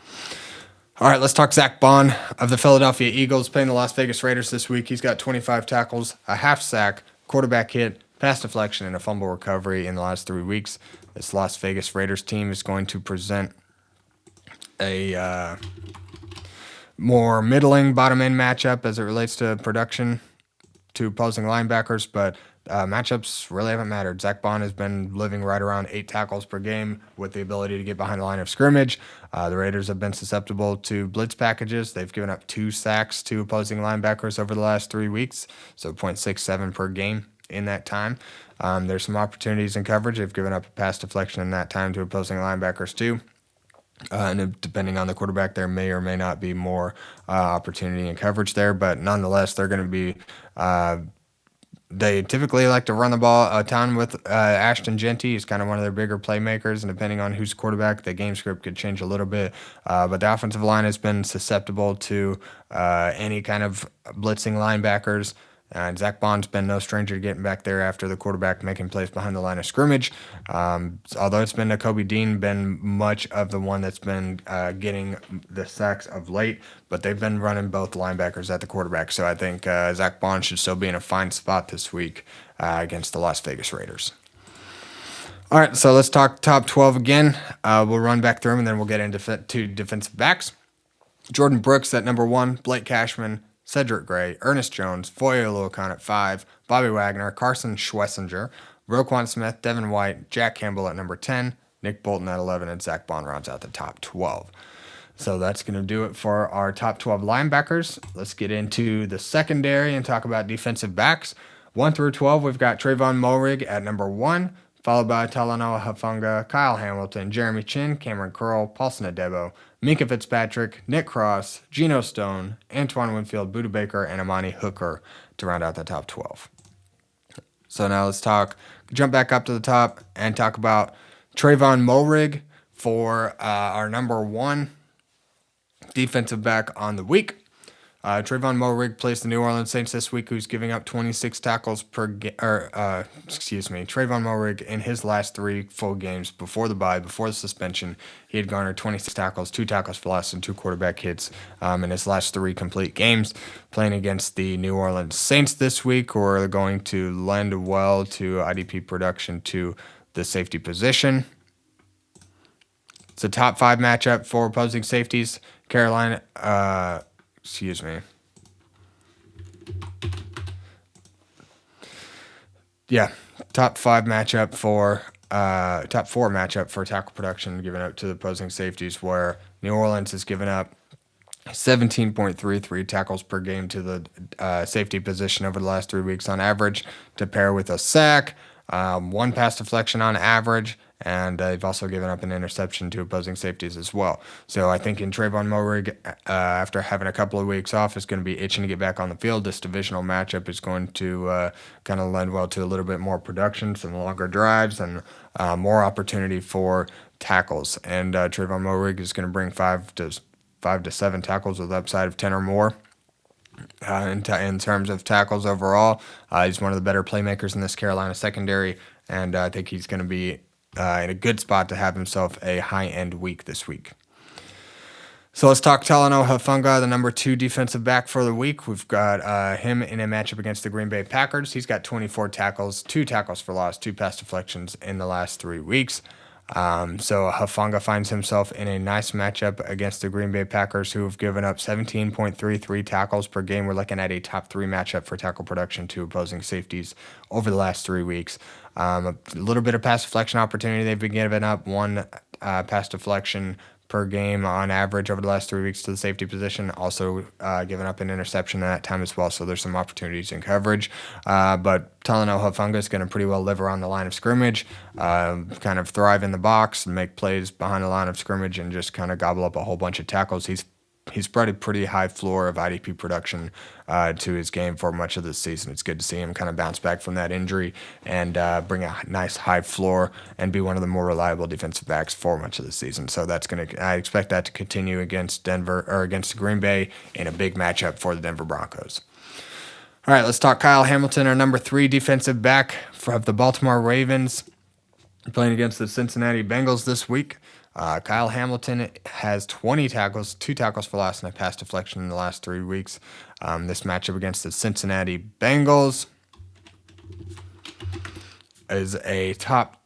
All right, let's talk Zack Baun of the Philadelphia Eagles playing the Las Vegas Raiders this week. He's got 25 tackles, a half sack, quarterback hit, pass deflection, and a fumble recovery in the last 3 weeks. This Las Vegas Raiders team is going to present a more middling bottom-end matchup as it relates to production to opposing linebackers, but matchups really haven't mattered. Zack Baun has been living right around 8 tackles per game with the ability to get behind the line of scrimmage. The Raiders have been susceptible to blitz packages. They've given up 2 sacks to opposing linebackers over the last 3 weeks, so 0.67 per game in that time. There's some opportunities in coverage. They've given up a pass deflection in that time to opposing linebackers too. And depending on the quarterback, there may or may not be more opportunity in coverage there. But nonetheless, they're going to be they typically like to run the ball a ton with Ashton Jeanty. He's kind of one of their bigger playmakers, and depending on who's quarterback, the game script could change a little bit. But the offensive line has been susceptible to any kind of blitzing linebackers. Zack Baun's been no stranger to getting back there after the quarterback making plays behind the line of scrimmage. Although it's been Nakobe Dean been much of the one that's been getting the sacks of late, but they've been running both linebackers at the quarterback. So I think Zack Baun should still be in a fine spot this week against the Las Vegas Raiders. All right, so let's talk top 12 again. We'll run back through them, and then we'll get into two defensive backs. Jordyn Brooks at number 1, Blake Cashman, Cedric Gray, Ernest Jones, Foyesade Oluokun at 5, Bobby Wagner, Carson Schwesinger, Roquan Smith, Devin White, Jack Campbell at number 10, Nick Bolton at 11, and Zack Baun rounds out the top 12. So that's going to do it for our top 12 linebackers. Let's get into the secondary and talk about defensive backs. 1 through 12, we've got Tre'Von Moehrig at number 1, followed by Talanoa Hufanga, Kyle Hamilton, Jeremy Chinn, Kam Curl, Paulson Adebo, Minkah Fitzpatrick, Nick Cross, Geno Stone, Antoine Winfield, Budda Baker, and Amani Hooker to round out the top 12. So now let's jump back up to the top and talk about Tre'Von Moehrig for our number 1 defensive back on the week. Tre'Von Moehrig plays the New Orleans Saints this week, who's giving up 26 tackles per game. Tre'Von Moehrig, in his last 3 full games before the bye, before the suspension, he had garnered 26 tackles, 2 tackles for loss, and 2 quarterback hits in his last 3 complete games. Playing against the New Orleans Saints this week, who are going to lend well to IDP production to the safety position. It's a top 5 matchup for opposing safeties. Top 4 matchup for tackle production given up to the opposing safeties, where New Orleans has given up 17.33 tackles per game to the safety position over the last 3 weeks on average, to pair with a sack, 1 pass deflection on average, and they've also given up an interception to opposing safeties as well. So I think in Tre'Von Moehrig, after having a couple of weeks off, is going to be itching to get back on the field. This divisional matchup is going to kind of lend well to a little bit more production, some longer drives, and more opportunity for tackles. And Tre'Von Moehrig is going to bring 5 to 7 tackles with upside of 10 or more. In terms of tackles overall, he's one of the better playmakers in this Carolina secondary, and I think he's going to be in a good spot to have himself a high-end week this week. So let's talk Talanoa Hufanga, the number 2 defensive back for the week. We've got him in a matchup against the Green Bay Packers. He's got 24 tackles, 2 tackles for loss, 2 pass deflections in the last 3 weeks. So Hufanga finds himself in a nice matchup against the Green Bay Packers, who have given up 17.33 tackles per game. We're looking at a top 3 matchup for tackle production to opposing safeties over the last 3 weeks. A little bit of pass deflection opportunity. They've been giving up 1 pass deflection per game on average over the last 3 weeks to the safety position. Also giving up an interception at that time as well, so there's some opportunities in coverage. But Talanoa Hufanga is going to pretty well live around the line of scrimmage, kind of thrive in the box and make plays behind the line of scrimmage and just kind of gobble up a whole bunch of tackles. He's brought a pretty high floor of IDP production to his game for much of this season. It's good to see him kind of bounce back from that injury and bring a nice high floor and be one of the more reliable defensive backs for much of the season. So I expect that to continue against against Green Bay in a big matchup for the Denver Broncos. All right, let's talk Kyle Hamilton, our number 3 defensive back of the Baltimore Ravens, playing against the Cincinnati Bengals this week. Kyle Hamilton has 20 tackles, 2 tackles for loss, and a pass deflection in the last 3 weeks. This matchup against the Cincinnati Bengals is a top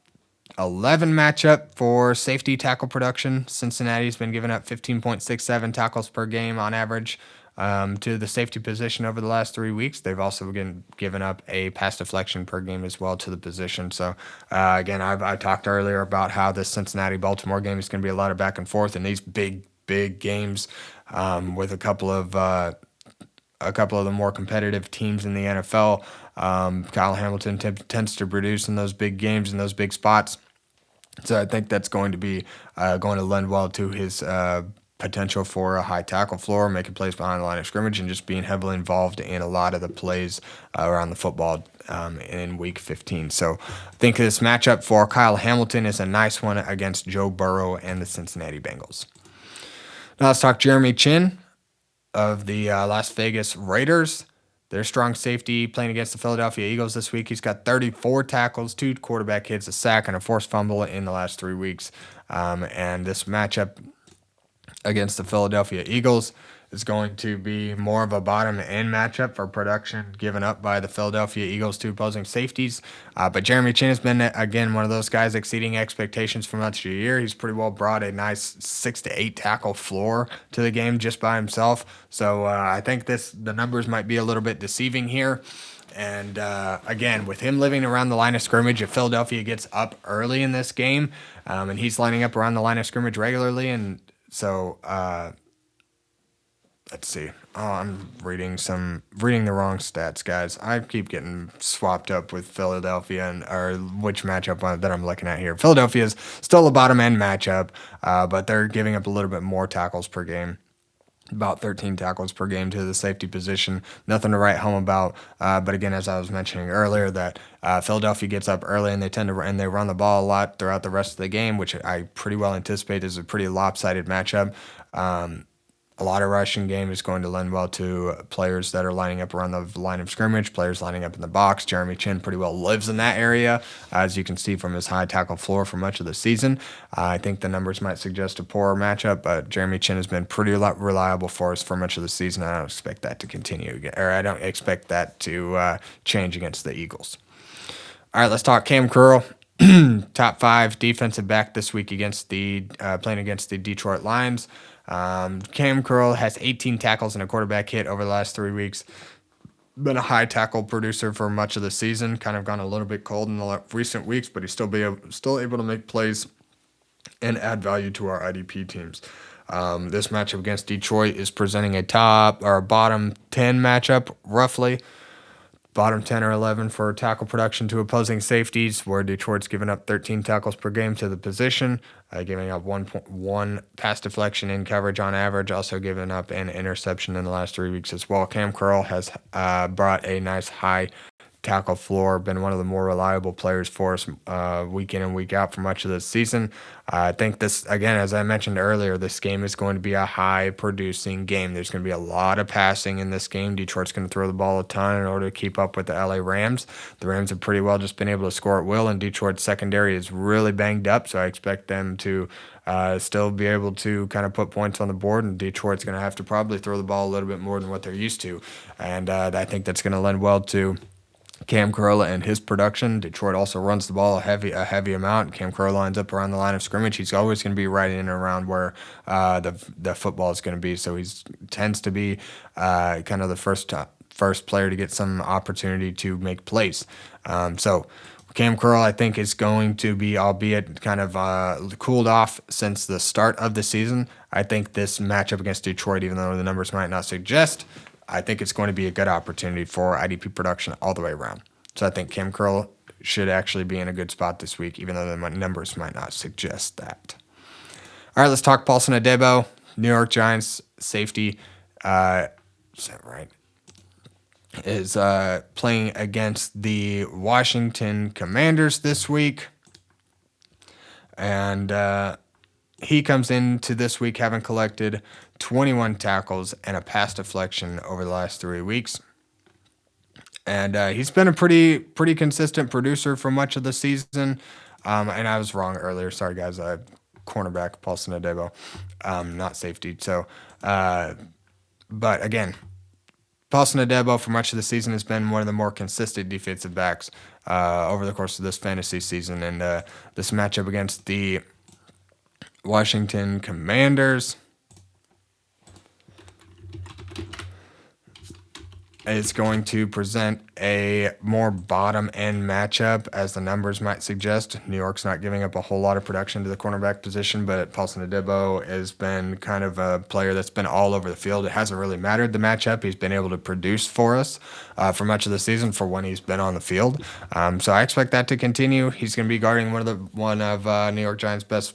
11 matchup for safety tackle production. Cincinnati's been giving up 15.67 tackles per game on average to the safety position over the last 3 weeks. They've also given up a pass deflection per game as well to the position. So, again, I talked earlier about how this Cincinnati-Baltimore game is going to be a lot of back and forth, and these big games with a couple of a couple of the more competitive teams in the NFL. Kyle Hamilton tends to produce in those big games, in those big spots. So I think that's going to be going to lend well to his potential for a high tackle floor, making plays behind the line of scrimmage, and just being heavily involved in a lot of the plays around the football in Week 15. So I think this matchup for Kyle Hamilton is a nice one against Joe Burrow and the Cincinnati Bengals. Now let's talk Jeremy Chinn of the Las Vegas Raiders. Their strong safety playing against the Philadelphia Eagles this week. He's got 34 tackles, 2 quarterback hits, a sack, and a forced fumble in the last 3 weeks. And this matchup against the Philadelphia Eagles is going to be more of a bottom-end matchup for production given up by the Philadelphia Eagles to opposing safeties. But Jeremy Chinn has been, again, one of those guys exceeding expectations for much of the year. He's pretty well brought a nice 6 to 8 tackle floor to the game just by himself. So I think the numbers might be a little bit deceiving here. And again, with him living around the line of scrimmage, if Philadelphia gets up early in this game, and he's lining up around the line of scrimmage regularly, and so let's see. Oh, I'm reading the wrong stats, guys. I keep getting swapped up with Philadelphia or which matchup that I'm looking at here. Philadelphia is still a bottom end matchup, but they're giving up a little bit more tackles per game. About 13 tackles per game to the safety position. Nothing to write home about. But again, as I was mentioning earlier, that Philadelphia gets up early and they run the ball a lot throughout the rest of the game, which I pretty well anticipate is a pretty lopsided matchup. A lot of rushing game is going to lend well to players that are lining up around the line of scrimmage, players lining up in the box. Jeremy Chinn pretty well lives in that area, as you can see from his high tackle floor for much of the season. I think the numbers might suggest a poorer matchup, but Jeremy Chinn has been pretty reliable for us for much of the season. I don't expect that to continue, or I don't expect that to change against the Eagles. All right, let's talk Kam Curl. Top 5 defensive back this week against playing against the Detroit Lions. Kam Curl has 18 tackles and a quarterback hit over the last 3 weeks. Been a high tackle producer for much of the season. Kind of gone a little bit cold in the recent weeks, but he's still able to make plays and add value to our IDP teams. This matchup against Detroit is presenting a top or a bottom 10 matchup, roughly. Bottom 10 or 11 for tackle production to opposing safeties, where Detroit's given up 13 tackles per game to the position, giving up 1 pass deflection in coverage on average, also giving up an interception in the last 3 weeks as well. Kam Curl has brought a nice high tackle floor, been one of the more reliable players for us week in and week out for much of this season. I think this, again, as I mentioned earlier, this game is going to be a high-producing game. There's going to be a lot of passing in this game. Detroit's going to throw the ball a ton in order to keep up with the LA Rams. The Rams have pretty well just been able to score at will, and Detroit's secondary is really banged up, so I expect them to still be able to kind of put points on the board, and Detroit's going to have to probably throw the ball a little bit more than what they're used to. And I think that's going to lend well to Kam Curl and his production. Detroit also runs the ball a heavy amount. Kam Curl lines up around the line of scrimmage. He's always going to be right in and around where the football is going to be. So he tends to be kind of the first player to get some opportunity to make plays. So Kam Curl, I think, is going to be, albeit kind of cooled off since the start of the season. I think this matchup against Detroit, even though the numbers might not suggest, I think it's going to be a good opportunity for IDP production all the way around. So I think Kam Curl should actually be in a good spot this week, even though the numbers might not suggest that. All right, let's talk Paulson Adebo, New York Giants safety. Is that right? Is playing against the Washington Commanders this week. And he comes into this week having collected 21 tackles and a pass deflection over the last 3 weeks. And he's been a pretty consistent producer for much of the season. And I was wrong earlier. Sorry, guys. Cornerback, Paulson Adebo, not safety. So, but again, Paulson Adebo for much of the season has been one of the more consistent defensive backs over the course of this fantasy season. And this matchup against the Washington Commanders, is going to present a more bottom-end matchup, as the numbers might suggest. New York's not giving up a whole lot of production to the cornerback position, but Paulson Adebo has been kind of a player that's been all over the field. It hasn't really mattered the matchup. He's been able to produce for us for much of the season for when he's been on the field. So I expect that to continue. He's going to be guarding one of New York Giants' best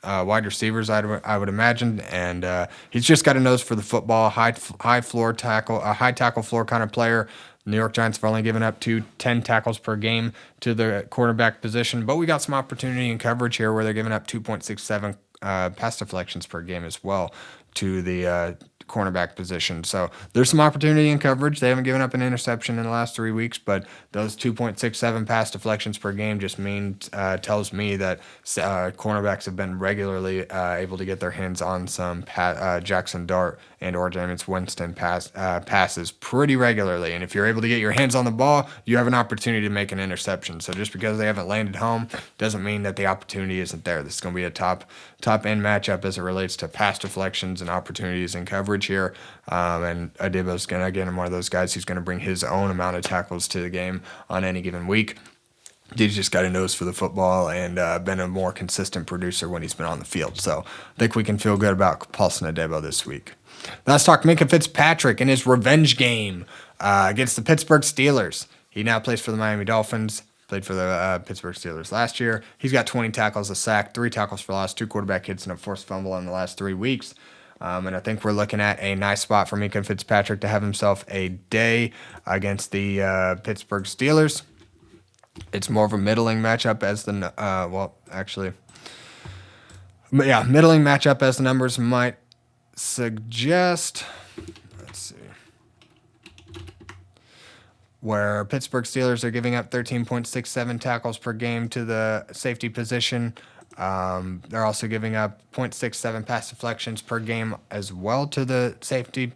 wide receivers, I would imagine, and he's just got a nose for the football, high tackle floor kind of player. New York Giants have only given up 10 tackles per game to the quarterback position, but we got some opportunity in coverage here where they're giving up 2.67 pass deflections per game as well to the cornerback position. So there's some opportunity in coverage. They haven't given up an interception in the last 3 weeks, but those 2.67 pass deflections per game just tells me that cornerbacks have been regularly able to get their hands on some Jackson Dart and or Jameis Winston passes pretty regularly. And if you're able to get your hands on the ball, you have an opportunity to make an interception. So just because they haven't landed home doesn't mean that the opportunity isn't there. This is going to be a top end matchup as it relates to pass deflections and opportunities in coverage here. And Adebo's going to, again, one of those guys who's going to bring his own amount of tackles to the game on any given week. He's just got a nose for the football and been a more consistent producer when he's been on the field. So I think we can feel good about Paulson Adebo this week. Let's talk Minkah Fitzpatrick in his revenge game against the Pittsburgh Steelers. He now plays for the Miami Dolphins, played for the Pittsburgh Steelers last year. He's got 20 tackles, a sack, 3 tackles for loss, 2 quarterback hits, and a forced fumble in the last 3 weeks. And I think we're looking at a nice spot for Minkah Fitzpatrick to have himself a day against the Pittsburgh Steelers. It's more of a middling matchup as the middling matchup as the numbers might suggest. Let's see. Where Pittsburgh Steelers are giving up 13.67 tackles per game to the safety position. They're also giving up 0.67 pass deflections per game as well to the safety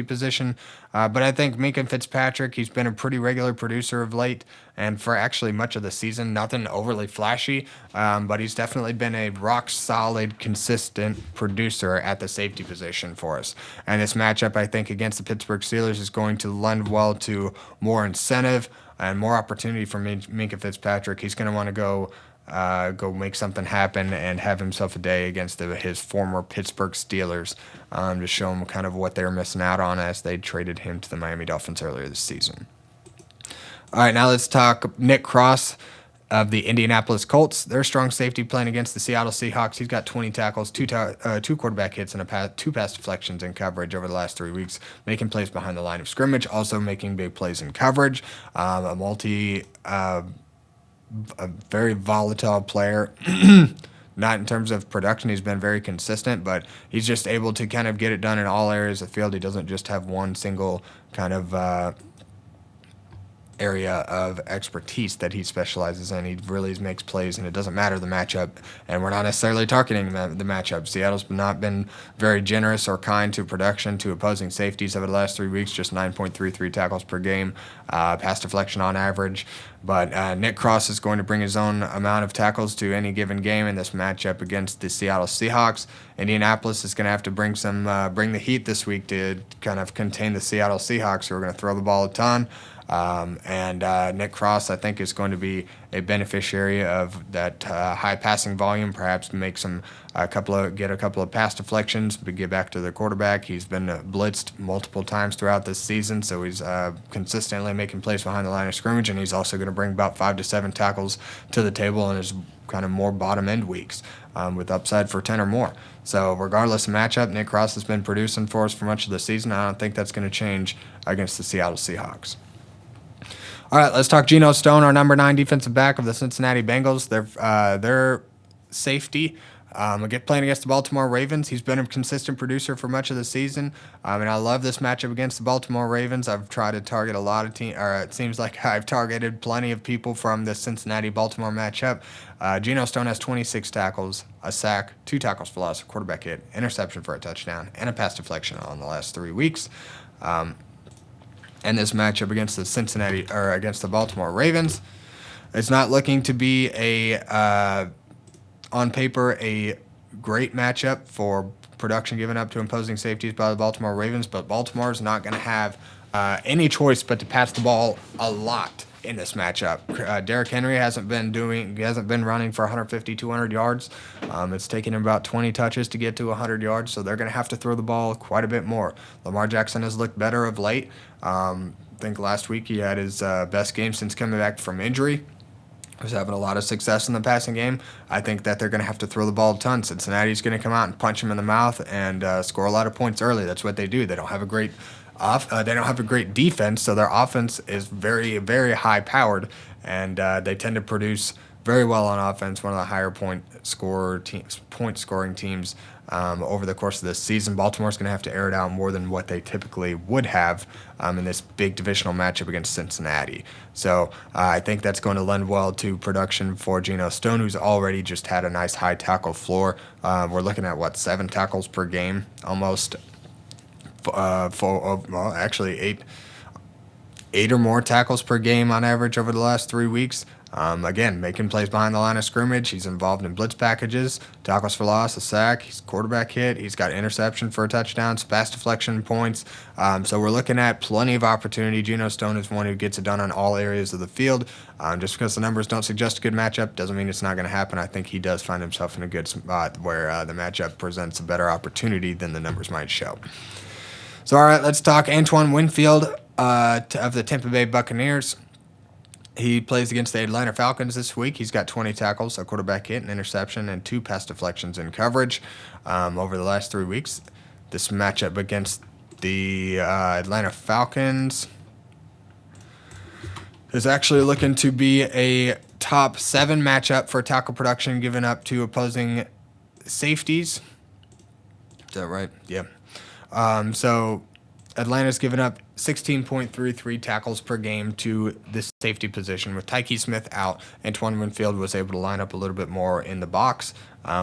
position. But I think Minkah Fitzpatrick, he's been a pretty regular producer of late, and for actually much of the season, nothing overly flashy, but he's definitely been a rock solid, consistent producer at the safety position for us. And this matchup, I think, against the Pittsburgh Steelers is going to lend well to more incentive and more opportunity for Minkah Fitzpatrick. He's going to want to go make something happen and have himself a day against his former Pittsburgh Steelers to show him kind of what they were missing out on as they traded him to the Miami Dolphins earlier this season. All right, now let's talk Nick Cross of the Indianapolis Colts. They're strong safety playing against the Seattle Seahawks. He's got 20 tackles, 2 quarterback hits, and 2 pass deflections in coverage over the last 3 weeks, making plays behind the line of scrimmage, also making big plays in coverage. A very volatile player. Not in terms of production, he's been very consistent, but he's just able to kind of get it done in all areas of the field. He doesn't just have one single kind of area of expertise that he specializes in. He really makes plays, and it doesn't matter the matchup, and we're not necessarily targeting the matchup. Seattle's not been very generous or kind to production to opposing safeties over the last 3 weeks, just 9.33 tackles per game, pass deflection on average. But Nick Cross is going to bring his own amount of tackles to any given game in this matchup against the Seattle Seahawks. Indianapolis is going to have to bring the heat this week to kind of contain the Seattle Seahawks, who are going to throw the ball a ton. Nick Cross, I think, is going to be a beneficiary of that high passing volume. Perhaps make a couple of pass deflections, but get back to the quarterback. He's been blitzed multiple times throughout this season, so he's consistently making plays behind the line of scrimmage, and he's also going to bring about 5 to 7 tackles to the table in his kind of more bottom end weeks, with upside for 10 or more. So regardless of matchup, Nick Cross has been producing for us for much of the season. I don't think that's going to change against the Seattle Seahawks. All right, let's talk Geno Stone, our number 9 defensive back of the Cincinnati Bengals. Their safety, playing against the Baltimore Ravens. He's been a consistent producer for much of the season, and I love this matchup against the Baltimore Ravens. I've tried to target a lot of it seems like I've targeted plenty of people from the Cincinnati-Baltimore matchup. Geno Stone has 26 tackles, a sack, 2 tackles for loss, a quarterback hit, interception for a touchdown, and a pass deflection on the last 3 weeks. And this matchup against the Baltimore Ravens, it's not looking to be on paper a great matchup for production given up to imposing safeties by the Baltimore Ravens, but Baltimore is not going to have any choice but to pass the ball a lot in this matchup. Derrick Henry hasn't been running for 150, 200 yards. It's taken him about 20 touches to get to 100 yards, so they're going to have to throw the ball quite a bit more. Lamar Jackson has looked better of late. I think last week he had his best game since coming back from injury. He was having a lot of success in the passing game. I think that they're going to have to throw the ball a ton. Cincinnati's going to come out and punch him in the mouth and score a lot of points early. That's what they do. They don't have a great defense, so their offense is very, very high powered, and they tend to produce very well on offense. One of the higher point scoring teams over the course of this season. Baltimore's going to have to air it out more than what they typically would have in this big divisional matchup against Cincinnati. So I think that's going to lend well to production for Geno Stone, who's already just had a nice high tackle floor. We're looking at 7 tackles per game, almost. Actually eight or more tackles per game on average over the last 3 weeks. Again, making plays behind the line of scrimmage. He's involved in blitz packages, tackles for loss, a sack. He's quarterback hit. He's got interception for a touchdown, pass deflection points. So we're looking at plenty of opportunity. Geno Stone is one who gets it done on all areas of the field. Just because the numbers don't suggest a good matchup doesn't mean it's not going to happen. I think he does find himself in a good spot where the matchup presents a better opportunity than the numbers might show. So, all right, let's talk Antoine Winfield of the Tampa Bay Buccaneers. He plays against the Atlanta Falcons this week. He's got 20 tackles, a quarterback hit, an interception, and 2 pass deflections in coverage over the last 3 weeks. This matchup against the Atlanta Falcons is actually looking to be a top 7 matchup for tackle production given up to opposing safeties. Is that right? Yeah. So Atlanta's given up 16.33 tackles per game to this safety position. With Tyke Smith out, Antoine Winfield was able to line up a little bit more in the box,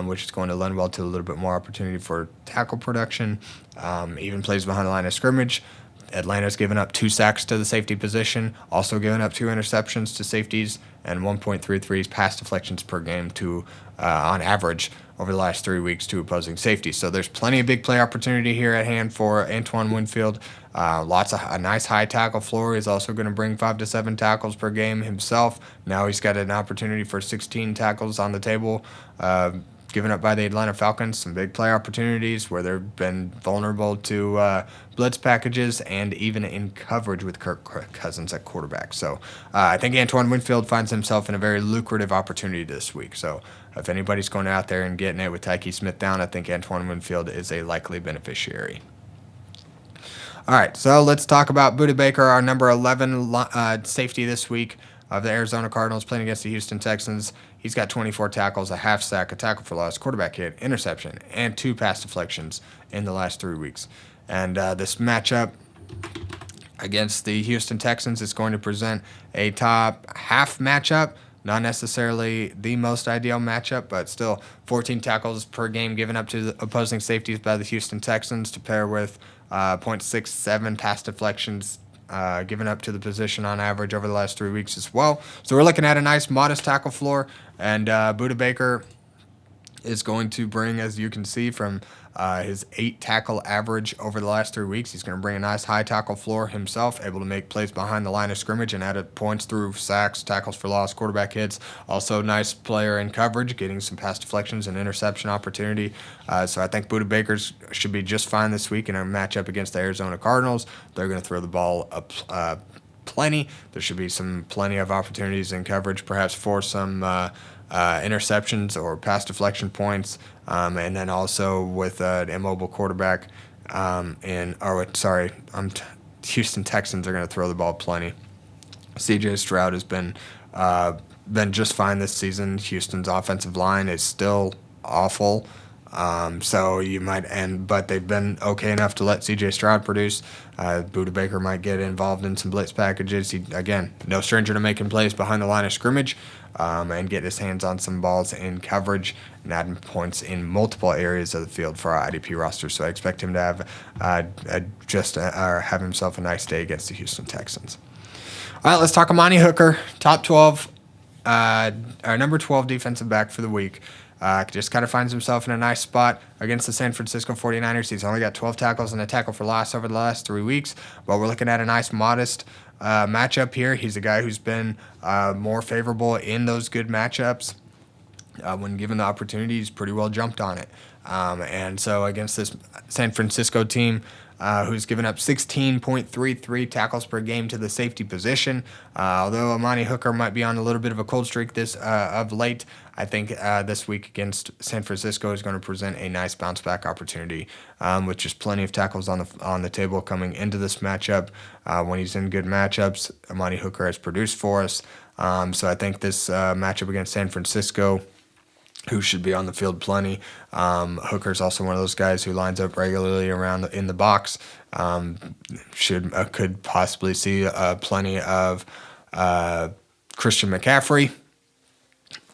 which is going to lend well to a little bit more opportunity for tackle production. Even plays behind the line of scrimmage. Atlanta's given up 2 sacks to the safety position, also given up 2 interceptions to safeties, and 1.33 pass deflections per game to on average over the last 3 weeks to opposing safeties. So there's plenty of big play opportunity here at hand for Antoine Winfield. A nice high tackle floor. He's also going to bring 5 to 7 tackles per game himself. Now he's got an opportunity for 16 tackles on the table, given up by the Atlanta Falcons. Some big play opportunities where they've been vulnerable to blitz packages and even in coverage with Kirk Cousins at quarterback. So I think Antoine Winfield finds himself in a very lucrative opportunity this week. So if anybody's going out there and getting it with Tyke Smith down, I think Antoine Winfield is a likely beneficiary. All right, so let's talk about Budda Baker, our number 11 safety this week of the Arizona Cardinals, playing against the Houston Texans. He's got 24 tackles, a half sack, a tackle for loss, quarterback hit, interception, and 2 pass deflections in the last 3 weeks. And this matchup against the Houston Texans is going to present a top half matchup. Not necessarily the most ideal matchup, but still 14 tackles per game given up to the opposing safeties by the Houston Texans to pair with 0.67 pass deflections given up to the position on average over the last 3 weeks as well. So we're looking at a nice modest tackle floor, and Budda Baker is going to bring, as you can see from his 8 tackle average over the last 3 weeks, he's going to bring a nice high tackle floor himself, able to make plays behind the line of scrimmage and added points through sacks, tackles for loss, quarterback hits. Also nice player in coverage, getting some pass deflections and interception opportunity. So I think Budda Baker should be just fine this week in a matchup against the Arizona Cardinals. They're going to throw the ball up plenty. There should be plenty of opportunities in coverage, perhaps for some interceptions or pass deflection points, and then also with an immobile quarterback. Houston Texans are going to throw the ball plenty. C.J. Stroud has been just fine this season. Houston's offensive line is still awful. So you might but they've been okay enough to let C.J. Stroud produce. Budda Baker might get involved in some blitz packages. He, again, no stranger to making plays behind the line of scrimmage, and get his hands on some balls in coverage and adding points in multiple areas of the field for our IDP roster. So I expect him to have himself a nice day against the Houston Texans. All right, let's talk Amani Hooker, top 12, our number 12 defensive back for the week. just kind of finds himself in a nice spot against the San Francisco 49ers. He's only got 12 tackles and a tackle for loss over the last 3 weeks, but we're looking at a nice, modest matchup here. He's a guy who's been more favorable in those good matchups. When given the opportunity, he's pretty well jumped on it. And so against this San Francisco team, who's given up 16.33 tackles per game to the safety position. Although Amani Hooker might be on a little bit of a cold streak of late, I think this week against San Francisco is going to present a nice bounce back opportunity, with just plenty of tackles on the table coming into this matchup. When he's in good matchups, Amani Hooker has produced for us. So I think this matchup against San Francisco, who should be on the field plenty. Hooker's also one of those guys who lines up regularly around in the box. Could possibly see plenty of Christian McCaffrey.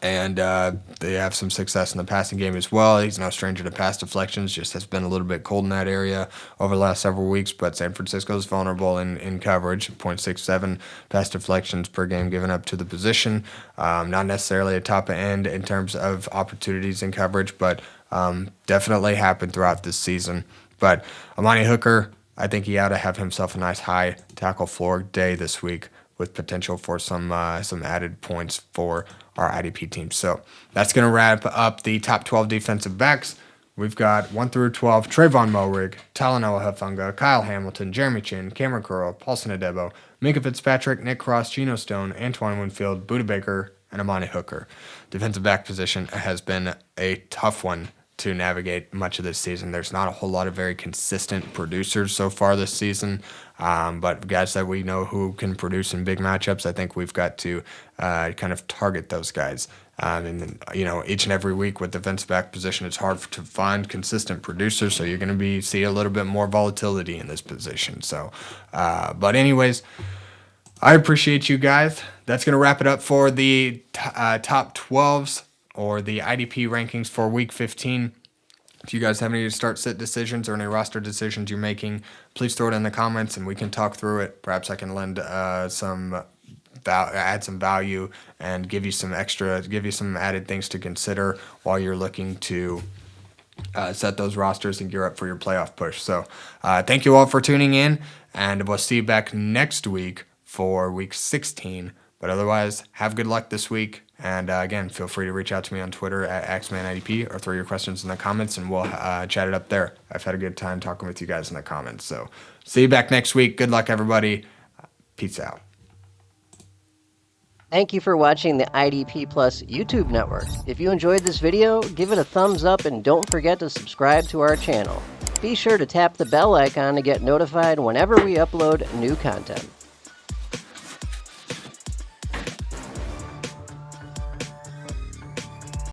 And they have some success in the passing game as well. He's no stranger to pass deflections, just has been a little bit cold in that area over the last several weeks, but San Francisco is vulnerable in coverage, 0.67 pass deflections per game given up to the position. Not necessarily a top end in terms of opportunities in coverage, but definitely happened throughout this season. But Amani Hooker, I think he ought to have himself a nice high tackle floor day this week, with potential for some added points for our IDP team. So that's going to wrap up the top 12 defensive backs. We've got 1 through 12, Tre'Von Moehrig, Talanoa Hufanga, Kyle Hamilton, Jeremy Chin, Kam Curl, Paulson Adebo, Minkah Fitzpatrick, Nick Cross, Geno Stone, Antoine Winfield, Budda Baker, and Amani Hooker. Defensive back position has been a tough one to navigate much of this season. There's not a whole lot of very consistent producers so far this season, but guys that we know who can produce in big matchups, I think we've got to kind of target those guys. And each and every week with defensive back position, it's hard to find consistent producers, so you're going to see a little bit more volatility in this position. So, but anyways, I appreciate you guys. That's going to wrap it up for the top 12s or the IDP rankings for Week 15. If you guys have any start-sit decisions or any roster decisions you're making, please throw it in the comments and we can talk through it. Perhaps I can lend add some value and give you some added things to consider while you're looking to set those rosters and gear up for your playoff push. So thank you all for tuning in, and we'll see you back next week for Week 16. But otherwise, have good luck this week. And again, feel free to reach out to me on Twitter at AxemanIDP or throw your questions in the comments and we'll chat it up there. I've had a good time talking with you guys in the comments. So see you back next week. Good luck, everybody. Peace out. Thank you for watching the IDP Plus YouTube network. If you enjoyed this video, give it a thumbs up and don't forget to subscribe to our channel. Be sure to tap the bell icon to get notified whenever we upload new content.